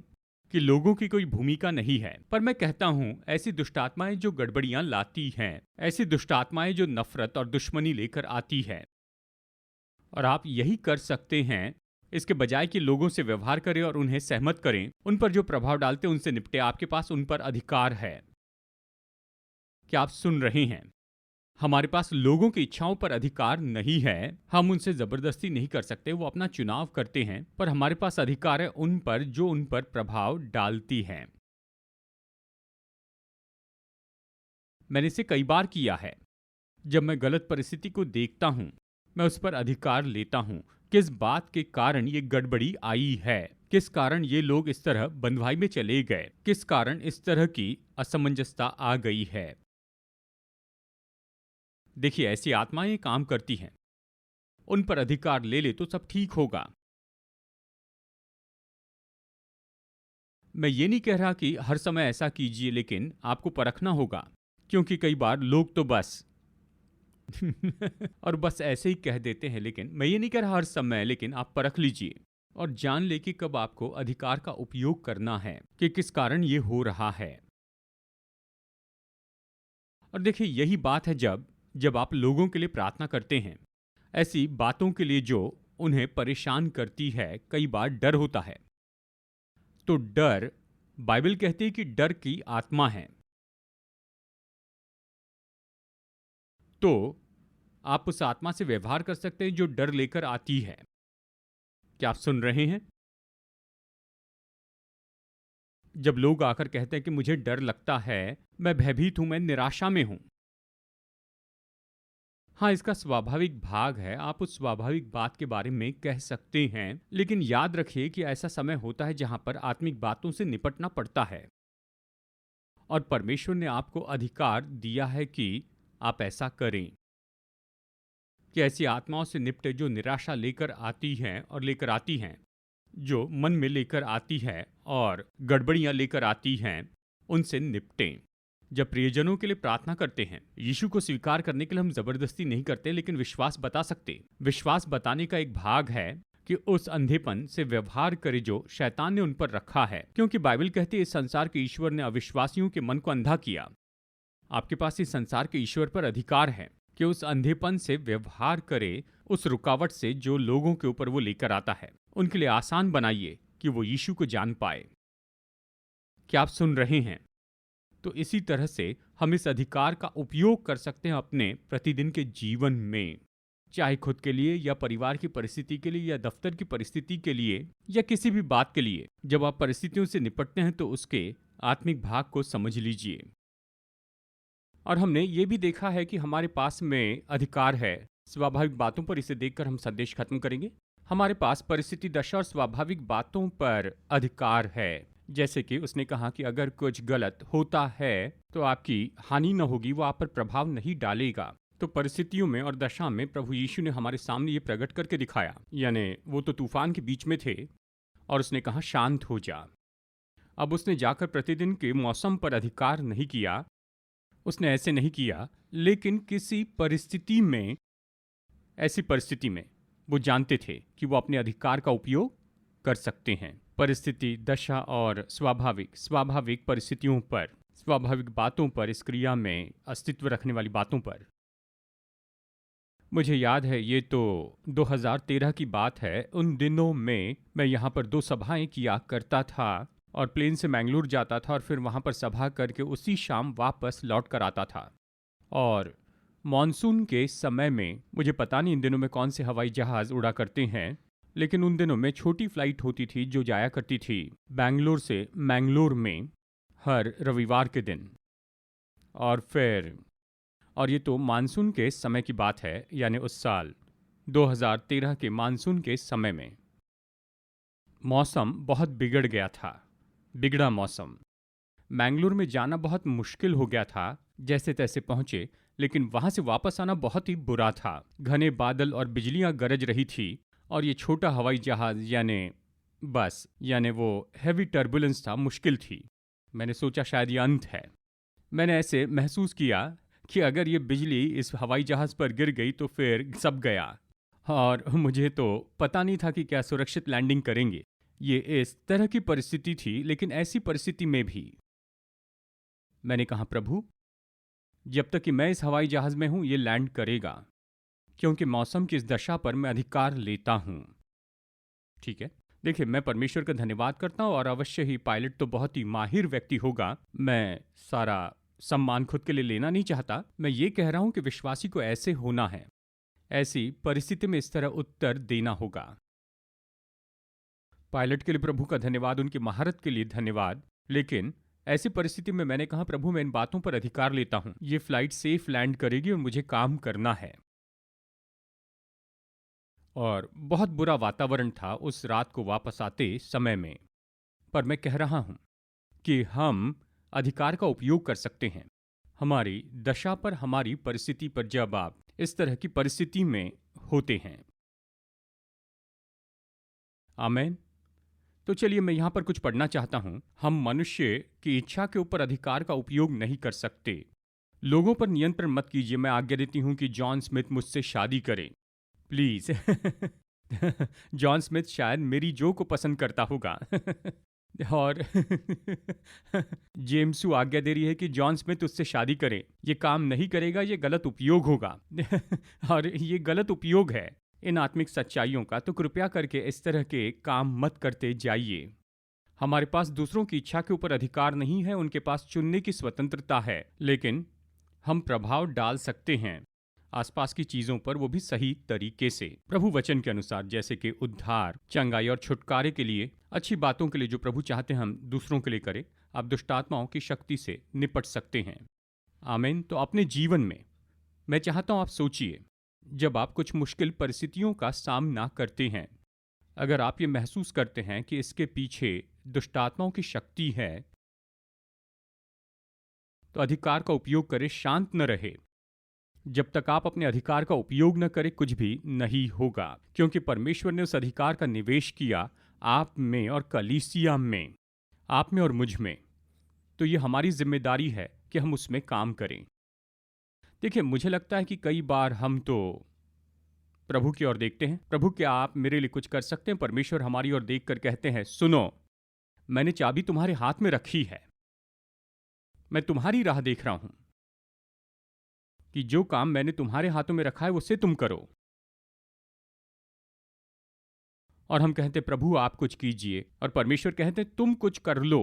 कि लोगों की कोई भूमिका नहीं है, पर मैं कहता हूं ऐसी दुष्टात्माएं जो गड़बड़ियां लाती हैं, ऐसी दुष्टात्माएं जो नफरत और दुश्मनी लेकर आती है। और आप यही कर सकते हैं, इसके बजाय कि लोगों से व्यवहार करें और उन्हें सहमत करें, उन पर जो प्रभाव डालते उनसे निपटे। आपके पास उन पर अधिकार है। क्या आप सुन रहे हैं? हमारे पास लोगों की इच्छाओं पर अधिकार नहीं है, हम उनसे जबरदस्ती नहीं कर सकते, वो अपना चुनाव करते हैं, पर हमारे पास अधिकार है उन पर जो उन पर प्रभाव डालती हैं। मैंने इसे कई बार किया है। जब मैं गलत परिस्थिति को देखता हूं, मैं उस पर अधिकार लेता हूं। किस बात के कारण ये गड़बड़ी आई है, किस कारण ये लोग इस तरह बंधुआई में चले गए, किस कारण इस तरह की असमंजसता आ गई है। देखिए ऐसी आत्माएं काम करती हैं, उन पर अधिकार ले ले तो सब ठीक होगा। मैं ये नहीं कह रहा कि हर समय ऐसा कीजिए, लेकिन आपको परखना होगा, क्योंकि कई बार लोग तो बस और बस ऐसे ही कह देते हैं। लेकिन मैं ये नहीं कह रहा हर समय, लेकिन आप परख लीजिए और जान ले कि कब आपको अधिकार का उपयोग करना है, कि किस कारण ये हो रहा है। और देखिए यही बात है जब जब आप लोगों के लिए प्रार्थना करते हैं, ऐसी बातों के लिए जो उन्हें परेशान करती है, कई बार डर होता है। तो डर, बाइबल कहती है कि डर की आत्मा है। तो आप उस आत्मा से व्यवहार कर सकते हैं जो डर लेकर आती है। क्या आप सुन रहे हैं? जब लोग आकर कहते हैं कि मुझे डर लगता है, मैं भयभीत हूं, मैं निराशा में हूं। हाँ, इसका स्वाभाविक भाग है, आप उस स्वाभाविक बात के बारे में कह सकते हैं, लेकिन याद रखिए कि ऐसा समय होता है जहां पर आत्मिक बातों से निपटना पड़ता है और परमेश्वर ने आपको अधिकार दिया है कि आप ऐसा करें, कि ऐसी आत्माओं से निपटे जो निराशा लेकर आती हैं और लेकर आती हैं, जो मन में लेकर आती है और गड़बड़ियां लेकर आती हैं, उनसे निपटें। जब प्रियजनों के लिए प्रार्थना करते हैं, यीशु को स्वीकार करने के लिए हम जबरदस्ती नहीं करते, लेकिन विश्वास बता सकते। विश्वास बताने का एक भाग है कि उस अंधेपन से व्यवहार करे जो शैतान ने उन पर रखा है, क्योंकि बाइबल कहती है इस संसार के ईश्वर ने अविश्वासियों के मन को अंधा किया। आपके पास इस संसार के ईश्वर पर अधिकार है कि उस अंधेपन से व्यवहार करे, उस रुकावट से जो लोगों के ऊपर वो लेकर आता है, उनके लिए आसान बनाइए कि वो यीशु को जान पाए। क्या आप सुन रहे हैं? तो इसी तरह से हम इस अधिकार का उपयोग कर सकते हैं अपने प्रतिदिन के जीवन में, चाहे खुद के लिए या परिवार की परिस्थिति के लिए या दफ्तर की परिस्थिति के लिए या किसी भी बात के लिए। जब आप परिस्थितियों से निपटते हैं तो उसके आत्मिक भाग को समझ लीजिए। और हमने ये भी देखा है कि हमारे पास में अधिकार है स्वाभाविक बातों पर। इसे देखकर हम संदेश खत्म करेंगे। हमारे पास परिस्थिति, दशा और स्वाभाविक बातों पर अधिकार है। जैसे कि उसने कहा कि अगर कुछ गलत होता है तो आपकी हानि न होगी, वो आप पर प्रभाव नहीं डालेगा। तो परिस्थितियों में और दशा में प्रभु यीशु ने हमारे सामने ये प्रकट करके दिखाया। यानी वो तो तूफान के बीच में थे और उसने कहा शांत हो जा। अब उसने जाकर प्रतिदिन के मौसम पर अधिकार नहीं किया, उसने ऐसे नहीं किया, लेकिन किसी परिस्थिति में, ऐसी परिस्थिति में वो जानते थे कि वो अपने अधिकार का उपयोग कर सकते हैं। परिस्थिति, दशा और स्वाभाविक परिस्थितियों पर, स्वाभाविक बातों पर, इस क्रिया में अस्तित्व रखने वाली बातों पर। मुझे याद है, ये तो 2013 की बात है। उन दिनों में मैं यहाँ पर 2 सभाएं किया करता था और प्लेन से मैंगलोर जाता था और फिर वहाँ पर सभा करके उसी शाम वापस लौट कर आता था। और मॉनसून के समय में, मुझे पता नहीं इन दिनों में कौन से हवाई जहाज़ उड़ा करते हैं, लेकिन उन दिनों में छोटी फ्लाइट होती थी जो जाया करती थी बैंगलोर से मैंगलोर में हर रविवार के दिन। और ये तो मानसून के समय की बात है, यानी उस साल 2013 के मानसून के समय में मौसम बहुत बिगड़ गया था। बिगड़ा मौसम, मैंगलोर में जाना बहुत मुश्किल हो गया था। जैसे तैसे पहुंचे, लेकिन वहां से वापस आना बहुत ही बुरा था। घने बादल और बिजलियां गरज रही थी और ये छोटा हवाई जहाज यानी वो हैवी टर्बुलेंस था, मुश्किल थी। मैंने सोचा शायद ये अंत है। मैंने ऐसे महसूस किया कि अगर ये बिजली इस हवाई जहाज पर गिर गई तो फिर सब गया। और मुझे तो पता नहीं था कि क्या सुरक्षित लैंडिंग करेंगे। ये इस तरह की परिस्थिति थी, लेकिन ऐसी परिस्थिति में भी मैंने कहा, प्रभु जब तक कि मैं इस हवाई जहाज में हूं, ये लैंड करेगा, क्योंकि मौसम की इस दशा पर मैं अधिकार लेता हूं। ठीक है, देखिए, मैं परमेश्वर का धन्यवाद करता हूं और अवश्य ही पायलट तो बहुत ही माहिर व्यक्ति होगा। मैं सारा सम्मान खुद के लिए लेना नहीं चाहता। मैं ये कह रहा हूं कि विश्वासी को ऐसे होना है, ऐसी परिस्थिति में इस तरह उत्तर देना होगा। पायलट के लिए प्रभु का धन्यवाद, उनकी महारत के लिए धन्यवाद। लेकिन ऐसी परिस्थिति में मैंने कहा, प्रभु मैं इन बातों पर अधिकार लेता हूं, ये फ्लाइट सेफ लैंड करेगी और मुझे काम करना है। और बहुत बुरा वातावरण था उस रात को वापस आते समय में, पर मैं कह रहा हूं कि हम अधिकार का उपयोग कर सकते हैं हमारी दशा पर, हमारी परिस्थिति पर, जब आप इस तरह की परिस्थिति में होते हैं। आमीन। तो चलिए, मैं यहां पर कुछ पढ़ना चाहता हूं। हम मनुष्य की इच्छा के ऊपर अधिकार का उपयोग नहीं कर सकते। लोगों पर नियंत्रण मत कीजिए। मैं आज्ञा देती हूं कि जॉन स्मिथ मुझसे शादी करे, प्लीज। जॉन स्मिथ शायद मेरी जो को पसंद करता होगा। और जेम्सू आज्ञा दे रही है कि जॉन स्मिथ उससे शादी करे। ये काम नहीं करेगा, ये गलत उपयोग होगा। और ये गलत उपयोग है इन आत्मिक सच्चाइयों का, तो कृपया करके इस तरह के काम मत करते जाइए। हमारे पास दूसरों की इच्छा के ऊपर अधिकार नहीं है, उनके पास चुनने की स्वतंत्रता है, लेकिन हम प्रभाव डाल सकते हैं आसपास की चीजों पर, वो भी सही तरीके से, प्रभु वचन के अनुसार, जैसे कि उद्धार, चंगाई और छुटकारे के लिए, अच्छी बातों के लिए जो प्रभु चाहते हैं हम दूसरों के लिए करें। आप दुष्टात्माओं की शक्ति से निपट सकते हैं। आमीन। तो अपने जीवन में मैं चाहता हूं आप सोचिए, जब आप कुछ मुश्किल परिस्थितियों का सामना करते हैं, अगर आप ये महसूस करते हैं कि इसके पीछे दुष्टात्माओं की शक्ति है, तो अधिकार का उपयोग करें, शांत न रहे। जब तक आप अपने अधिकार का उपयोग न करें, कुछ भी नहीं होगा, क्योंकि परमेश्वर ने उस अधिकार का निवेश किया आप में और कलीसिया में, आप में और मुझ में। तो ये हमारी जिम्मेदारी है कि हम उसमें काम करें। देखिए, मुझे लगता है कि कई बार हम तो प्रभु की ओर देखते हैं, प्रभु क्या आप मेरे लिए कुछ कर सकते हैं? परमेश्वर हमारी ओर देखकर कहते हैं, सुनो, मैंने चाबी तुम्हारे हाथ में रखी है, मैं तुम्हारी राह देख रहा हूं कि जो काम मैंने तुम्हारे हाथों में रखा है उससे तुम करो। और हम कहते, प्रभु आप कुछ कीजिए, और परमेश्वर कहते तुम कुछ कर लो,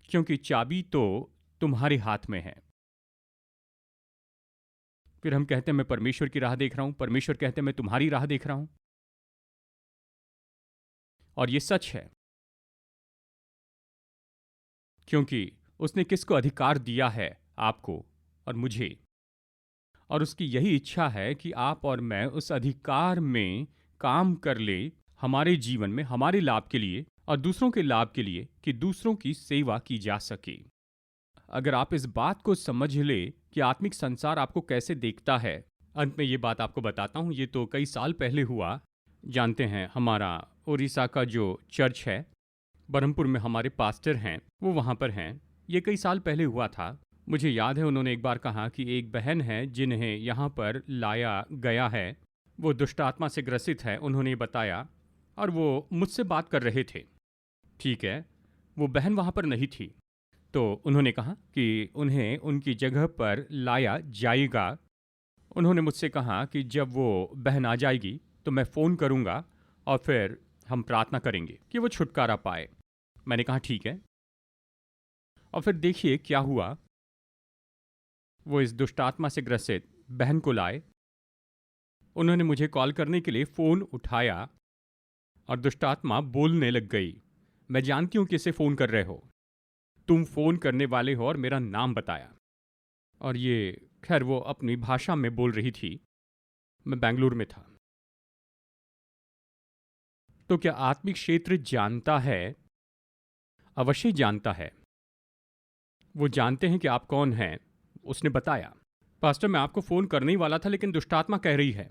क्योंकि चाबी तो तुम्हारे हाथ में है। फिर हम कहते हैं मैं परमेश्वर की राह देख रहा हूं, परमेश्वर कहते हैं मैं तुम्हारी राह देख रहा हूं। और ये सच है, क्योंकि उसने किसको अधिकार दिया है? आपको और मुझे। और उसकी यही इच्छा है कि आप और मैं उस अधिकार में काम कर ले, हमारे जीवन में, हमारे लाभ के लिए और दूसरों के लाभ के लिए, कि दूसरों की सेवा की जा सके। अगर आप इस बात को समझ ले कि आत्मिक संसार आपको कैसे देखता है। अंत में ये बात आपको बताता हूँ, ये तो कई साल पहले हुआ। जानते हैं, हमारा उड़ीसा का जो चर्च है, बरहमपुर में हमारे पास्टर हैं, वो वहाँ पर हैं। ये कई साल पहले हुआ था। मुझे याद है उन्होंने एक बार कहा कि एक बहन है जिन्हें यहाँ पर लाया गया है, वो दुष्ट आत्मा से ग्रसित है, उन्होंने बताया, और वो मुझसे बात कर रहे थे। ठीक है, वो बहन वहाँ पर नहीं थी, तो उन्होंने कहा कि उन्हें उनकी जगह पर लाया जाएगा। उन्होंने मुझसे कहा कि जब वो बहन आ जाएगी तो मैं फ़ोन करूँगा और फिर हम प्रार्थना करेंगे कि वो छुटकारा पाए। मैंने कहा ठीक है। और फिर देखिए क्या हुआ। वो इस दुष्टात्मा से ग्रसित बहन को लाए। उन्होंने मुझे कॉल करने के लिए फ़ोन उठाया और दुष्टात्मा बोलने लग गई, मैं जानती हूँ किसे फ़ोन कर रहे हो, तुम फ़ोन करने वाले हो, और मेरा नाम बताया। और ये खैर वो अपनी भाषा में बोल रही थी। मैं बेंगलुरु में था। तो क्या आत्मिक क्षेत्र जानता है? अवश्य जानता है। वो जानते हैं कि आप कौन हैं। उसने बताया, पास्टर मैं आपको फ़ोन करने ही वाला था, लेकिन दुष्टात्मा कह रही है।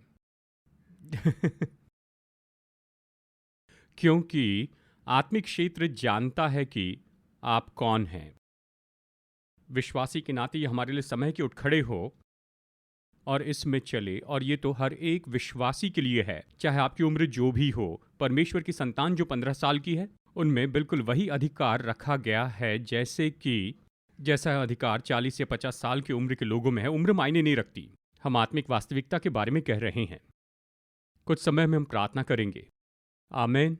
क्योंकि आत्मिक क्षेत्र जानता है कि आप कौन हैं। विश्वासी के नाते ये हमारे लिए समय के उठ खड़े हो और इसमें चले, और ये तो हर एक विश्वासी के लिए है, चाहे आपकी उम्र जो भी हो। परमेश्वर की संतान जो 15 साल की है, उनमें बिल्कुल वही अधिकार रखा गया है जैसा अधिकार 40 या 50 साल की उम्र के लोगों में है। उम्र मायने नहीं रखती। हम आत्मिक वास्तविकता के बारे में कह रहे हैं। कुछ समय में हम प्रार्थना करेंगे। आमीन।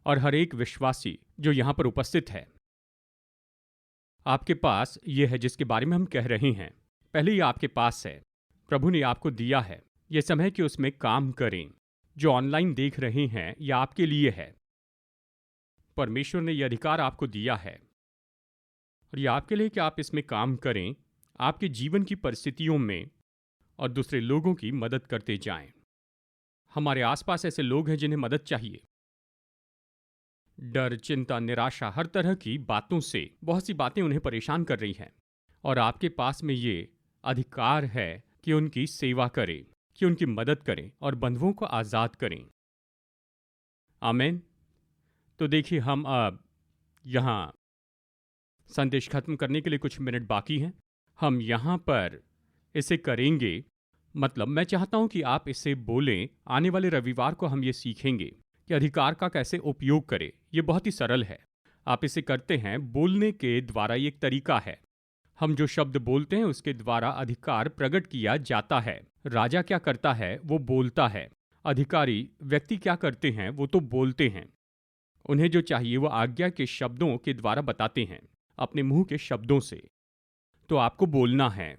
और हर एक विश्वासी जो यहाँ पर उपस्थित है, आपके पास ये है जिसके बारे में हम कह रहे हैं, पहले ही आपके पास है। प्रभु ने आपको दिया है। यह समय कि उसमें काम करें। जो ऑनलाइन देख रहे हैं, यह आपके लिए है। परमेश्वर ने यह अधिकार आपको दिया है, और यह आपके लिए कि आप इसमें काम करें, आपके जीवन की परिस्थितियों में, और दूसरे लोगों की मदद करते जाएं। हमारे आसपास ऐसे लोग हैं जिन्हें मदद चाहिए। डर, चिंता, निराशा, हर तरह की बातों से बहुत सी बातें उन्हें परेशान कर रही हैं, और आपके पास में ये अधिकार है कि उनकी सेवा करें, कि उनकी मदद करें और बंधुओं को आज़ाद करें। आमीन। तो देखिए, हम अब यहाँ संदेश खत्म करने के लिए कुछ मिनट बाकी हैं। हम यहाँ पर इसे करेंगे, मतलब मैं चाहता हूँ कि आप इसे बोलें। आने वाले रविवार को हम ये सीखेंगे कि अधिकार का कैसे उपयोग करें। ये बहुत ही सरल है। आप इसे करते हैं बोलने के द्वारा। ये एक तरीका है। हम जो शब्द बोलते हैं उसके द्वारा अधिकार प्रकट किया जाता है। राजा क्या करता है? वो बोलता है। अधिकारी व्यक्ति क्या करते हैं? वो तो बोलते हैं। उन्हें जो चाहिए वो आज्ञा के शब्दों के द्वारा बताते हैं, अपने मुंह के शब्दों से। तो आपको बोलना है।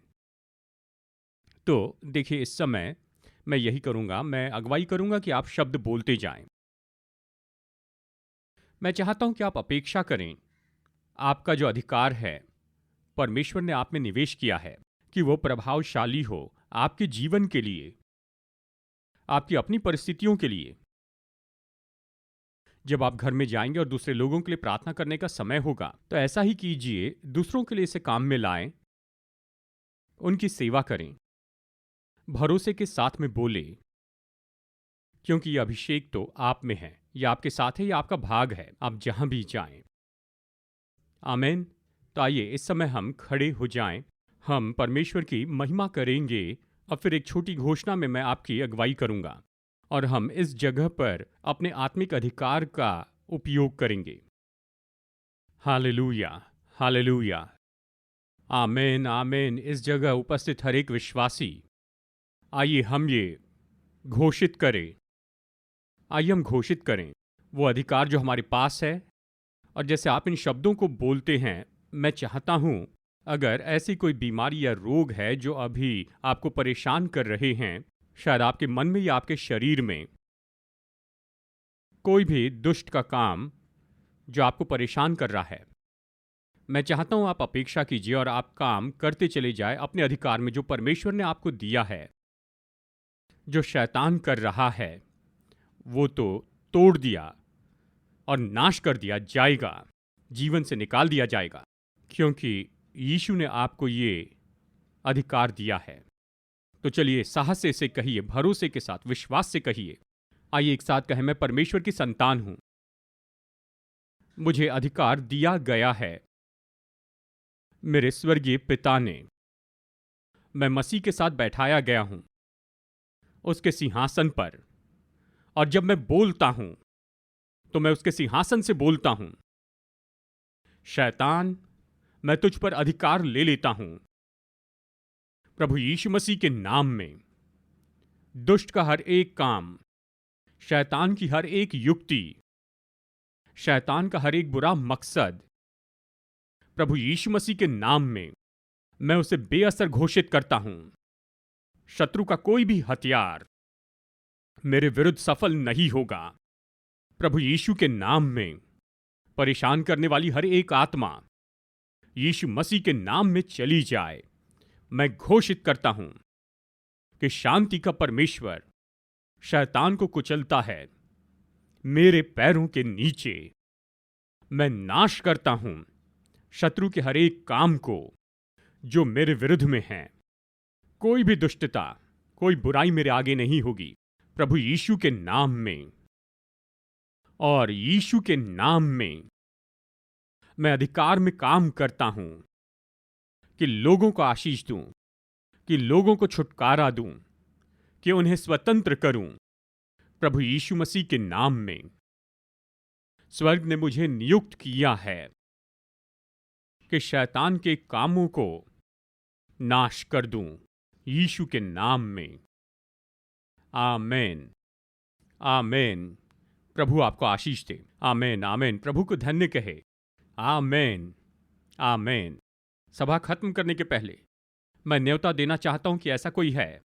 तो देखिए, इस समय मैं यही करूंगा, मैं अगुवाई करूंगा कि आप शब्द बोलते जाएं। मैं चाहता हूं कि आप अपेक्षा करें, आपका जो अधिकार है परमेश्वर ने आप में निवेश किया है, कि वो प्रभावशाली हो आपके जीवन के लिए, आपकी अपनी परिस्थितियों के लिए। जब आप घर में जाएंगे और दूसरे लोगों के लिए प्रार्थना करने का समय होगा, तो ऐसा ही कीजिए। दूसरों के लिए इसे काम में लाएं, उनकी सेवा करें, भरोसे के साथ में बोले, क्योंकि यह अभिषेक तो आप में है, यह आपके साथ है, यह आपका भाग है, आप जहां भी जाएं। आमीन। तो आइए इस समय हम खड़े हो जाएं, हम परमेश्वर की महिमा करेंगे और फिर एक छोटी घोषणा में मैं आपकी अगुवाई करूंगा और हम इस जगह पर अपने आत्मिक अधिकार का उपयोग करेंगे। हालेलुया, हालेलुया, आमीन, आमीन। इस जगह उपस्थित हर एक विश्वासी, आइए हम ये घोषित करें, आइए हम घोषित करें वो अधिकार जो हमारे पास है। और जैसे आप इन शब्दों को बोलते हैं, मैं चाहता हूं, अगर ऐसी कोई बीमारी या रोग है जो अभी आपको परेशान कर रहे हैं, शायद आपके मन में या आपके शरीर में कोई भी दुष्ट का काम जो आपको परेशान कर रहा है, मैं चाहता हूं आप अपेक्षा कीजिए और आप काम करते चले जाए अपने अधिकार में जो परमेश्वर ने आपको दिया है। जो शैतान कर रहा है वो तो तोड़ दिया और नाश कर दिया जाएगा, जीवन से निकाल दिया जाएगा, क्योंकि यीशु ने आपको ये अधिकार दिया है। तो चलिए साहस से इसे कहिए, भरोसे के साथ, विश्वास से कहिए। आइए एक साथ कहें, मैं परमेश्वर की संतान हूं, मुझे अधिकार दिया गया है मेरे स्वर्गीय पिता ने। मैं मसीह के साथ बैठाया गया हूं उसके सिंहासन पर, और जब मैं बोलता हूं तो मैं उसके सिंहासन से बोलता हूं। शैतान, मैं तुझ पर अधिकार ले लेता हूं प्रभु यीशु मसीह के नाम में। दुष्ट का हर एक काम, शैतान की हर एक युक्ति, शैतान का हर एक बुरा मकसद, प्रभु यीशु मसीह के नाम में मैं उसे बेअसर घोषित करता हूं। शत्रु का कोई भी हथियार मेरे विरुद्ध सफल नहीं होगा। प्रभु यीशु के नाम में परेशान करने वाली हर एक आत्मा यीशु मसीह के नाम में चली जाए। मैं घोषित करता हूं कि शांति का परमेश्वर शैतान को कुचलता है मेरे पैरों के नीचे। मैं नाश करता हूं शत्रु के हर एक काम को जो मेरे विरुद्ध में है। कोई भी दुष्टता, कोई बुराई मेरे आगे नहीं होगी प्रभु यीशु के नाम में। और यीशु के नाम में मैं अधिकार में काम करता हूं कि लोगों को आशीष दूं, कि लोगों को छुटकारा दूं, कि उन्हें स्वतंत्र करूं प्रभु यीशु मसीह के नाम में। स्वर्ग ने मुझे नियुक्त किया है कि शैतान के कामों को नाश कर दूं यीशु के नाम में। आमीन, आमीन। प्रभु आपको आशीष दे। आमीन, आमीन। प्रभु को धन्य कहे। आमीन, आमीन। सभा खत्म करने के पहले मैं न्योता देना चाहता हूं कि ऐसा कोई है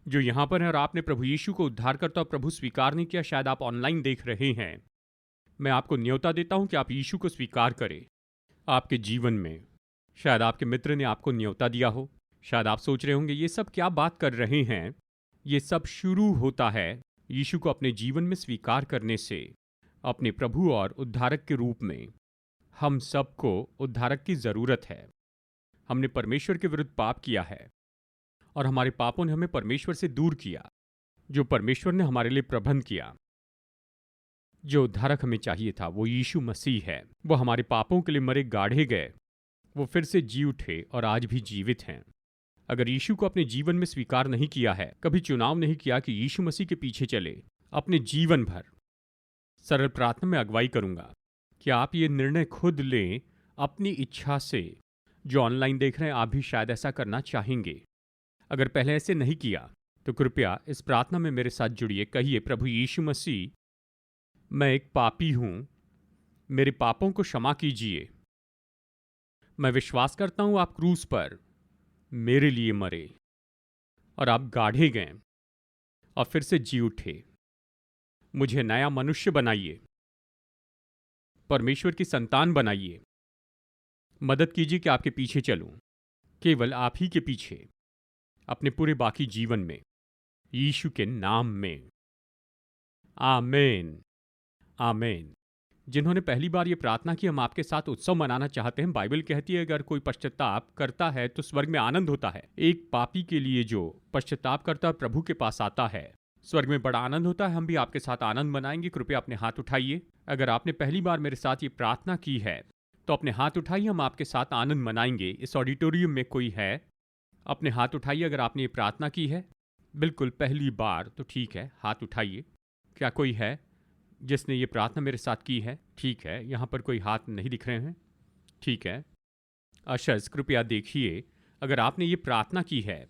जो यहां पर है और आपने प्रभु यीशु को उद्धारकर्ता और प्रभु स्वीकार नहीं किया। शायद आप ऑनलाइन देख रहे हैं। मैं आपको न्योता देता हूं कि आप यीशु को स्वीकार करें आपके जीवन में। शायद आपके मित्र ने आपको न्योता दिया हो। शायद आप सोच रहे होंगे ये सब क्या बात कर रहे हैं। ये सब शुरू होता है यीशु को अपने जीवन में स्वीकार करने से, अपने प्रभु और उद्धारक के रूप में। हम सबको उद्धारक की जरूरत है। हमने परमेश्वर के विरुद्ध पाप किया है और हमारे पापों ने हमें परमेश्वर से दूर किया। जो परमेश्वर ने हमारे लिए प्रबंध किया, जो उद्धारक हमें चाहिए था, वो यीशु मसीह है। वो हमारे पापों के लिए मरे, गाढ़े गए, वो फिर से जी उठे और आज भी जीवित हैं। अगर यीशु को अपने जीवन में स्वीकार नहीं किया है, कभी चुनाव नहीं किया कि यीशु मसीह के पीछे चले, अपने जीवन भर सरल प्रार्थना में अगुवाई करूंगा कि आप ये निर्णय खुद लें अपनी इच्छा से। जो ऑनलाइन देख रहे हैं, आप भी शायद ऐसा करना चाहेंगे। अगर पहले ऐसे नहीं किया तो कृपया इस प्रार्थना में मेरे साथ जुड़िए। कहिए, प्रभु यीशु मसीह, मैं एक पापी हूं, मेरे पापों को क्षमा कीजिए। मैं विश्वास करता हूं आप क्रूस पर मेरे लिए मरे और आप गाढ़े गए और फिर से जी उठे। मुझे नया मनुष्य बनाइए, परमेश्वर की संतान बनाइए। मदद कीजिए कि आपके पीछे चलूं, केवल आप ही के पीछे, अपने पूरे बाकी जीवन में, यीशु के नाम में। आमीन, आमीन। जिन्होंने पहली बार ये प्रार्थना की, हम आपके साथ उत्सव मनाना चाहते हैं। बाइबल कहती है अगर कोई पश्चाताप करता है तो स्वर्ग में आनंद होता है। एक पापी के लिए जो पश्चाताप करता है, प्रभु के पास आता है, स्वर्ग में बड़ा आनंद होता है। हम भी आपके साथ आनंद मनाएंगे। कृपया अपने हाथ उठाइए। अगर आपने पहली बार मेरे साथ ये प्रार्थना की है तो अपने हाथ उठाइए, हम आपके साथ आनंद मनाएंगे। इस ऑडिटोरियम में कोई है? अपने हाथ उठाइए अगर आपने ये प्रार्थना की है। बिल्कुल पहली बार तो ठीक है, हाथ उठाइए। क्या कोई है जिसने ये प्रार्थना मेरे साथ की है? ठीक है, यहाँ पर कोई हाथ नहीं दिख रहे हैं। ठीक है, अशर्स कृपया देखिए, अगर आपने ये प्रार्थना की है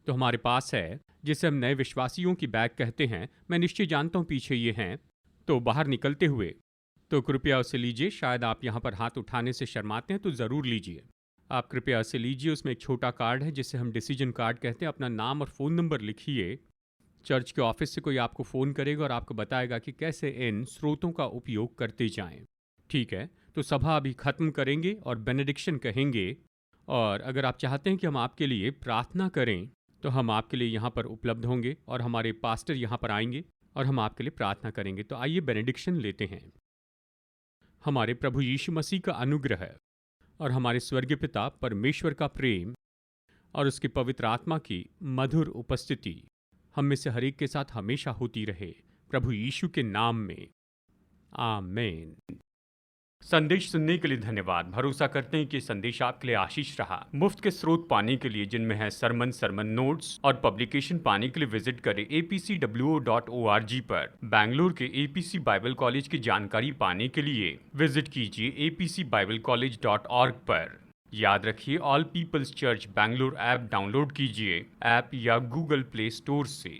तो हमारे पास है, जिसे हम नए विश्वासियों की बैग कहते हैं। मैं निश्चय जानता हूँ पीछे ये हैं, तो बाहर निकलते हुए तो कृपया उसे लीजिए। शायद आप यहाँ पर हाथ उठाने से शर्माते हैं तो ज़रूर लीजिए। आप कृपया उसे लीजिए। उसमें एक छोटा कार्ड है जिसे हम डिसीजन कार्ड कहते हैं। अपना नाम और फ़ोन नंबर लिखिए। चर्च के ऑफिस से कोई आपको फ़ोन करेगा और आपको बताएगा कि कैसे इन स्रोतों का उपयोग करते जाएं। ठीक है, तो सभा अभी ख़त्म करेंगे और बेनेडिक्शन कहेंगे। और अगर आप चाहते हैं कि हम आपके लिए प्रार्थना करें तो हम आपके लिए यहाँ पर उपलब्ध होंगे और हमारे पास्टर यहाँ पर आएंगे और हम आपके लिए प्रार्थना करेंगे। तो आइए बेनेडिक्शन लेते हैं। हमारे प्रभु यीशु मसीह का अनुग्रह और हमारे स्वर्गीय पिता परमेश्वर का प्रेम और उसकी पवित्र आत्मा की मधुर उपस्थिति हम में से हर एक के साथ हमेशा होती रहे, प्रभु यीशु के नाम में। आमीन। संदेश सुनने के लिए धन्यवाद। भरोसा करते हैं कि संदेश आपके लिए आशीष रहा। मुफ्त के स्रोत पाने के लिए, जिनमें है सरमन नोट्स और पब्लिकेशन, पाने के लिए विजिट करें apcwo.org पर। बैंगलोर के एपीसी बाइबल कॉलेज की जानकारी पाने के लिए विजिट कीजिए apcbiblecollege.org पर। याद रखिए, all peoples church Bangalore app download कीजिए ऐप या गूगल प्ले स्टोर से।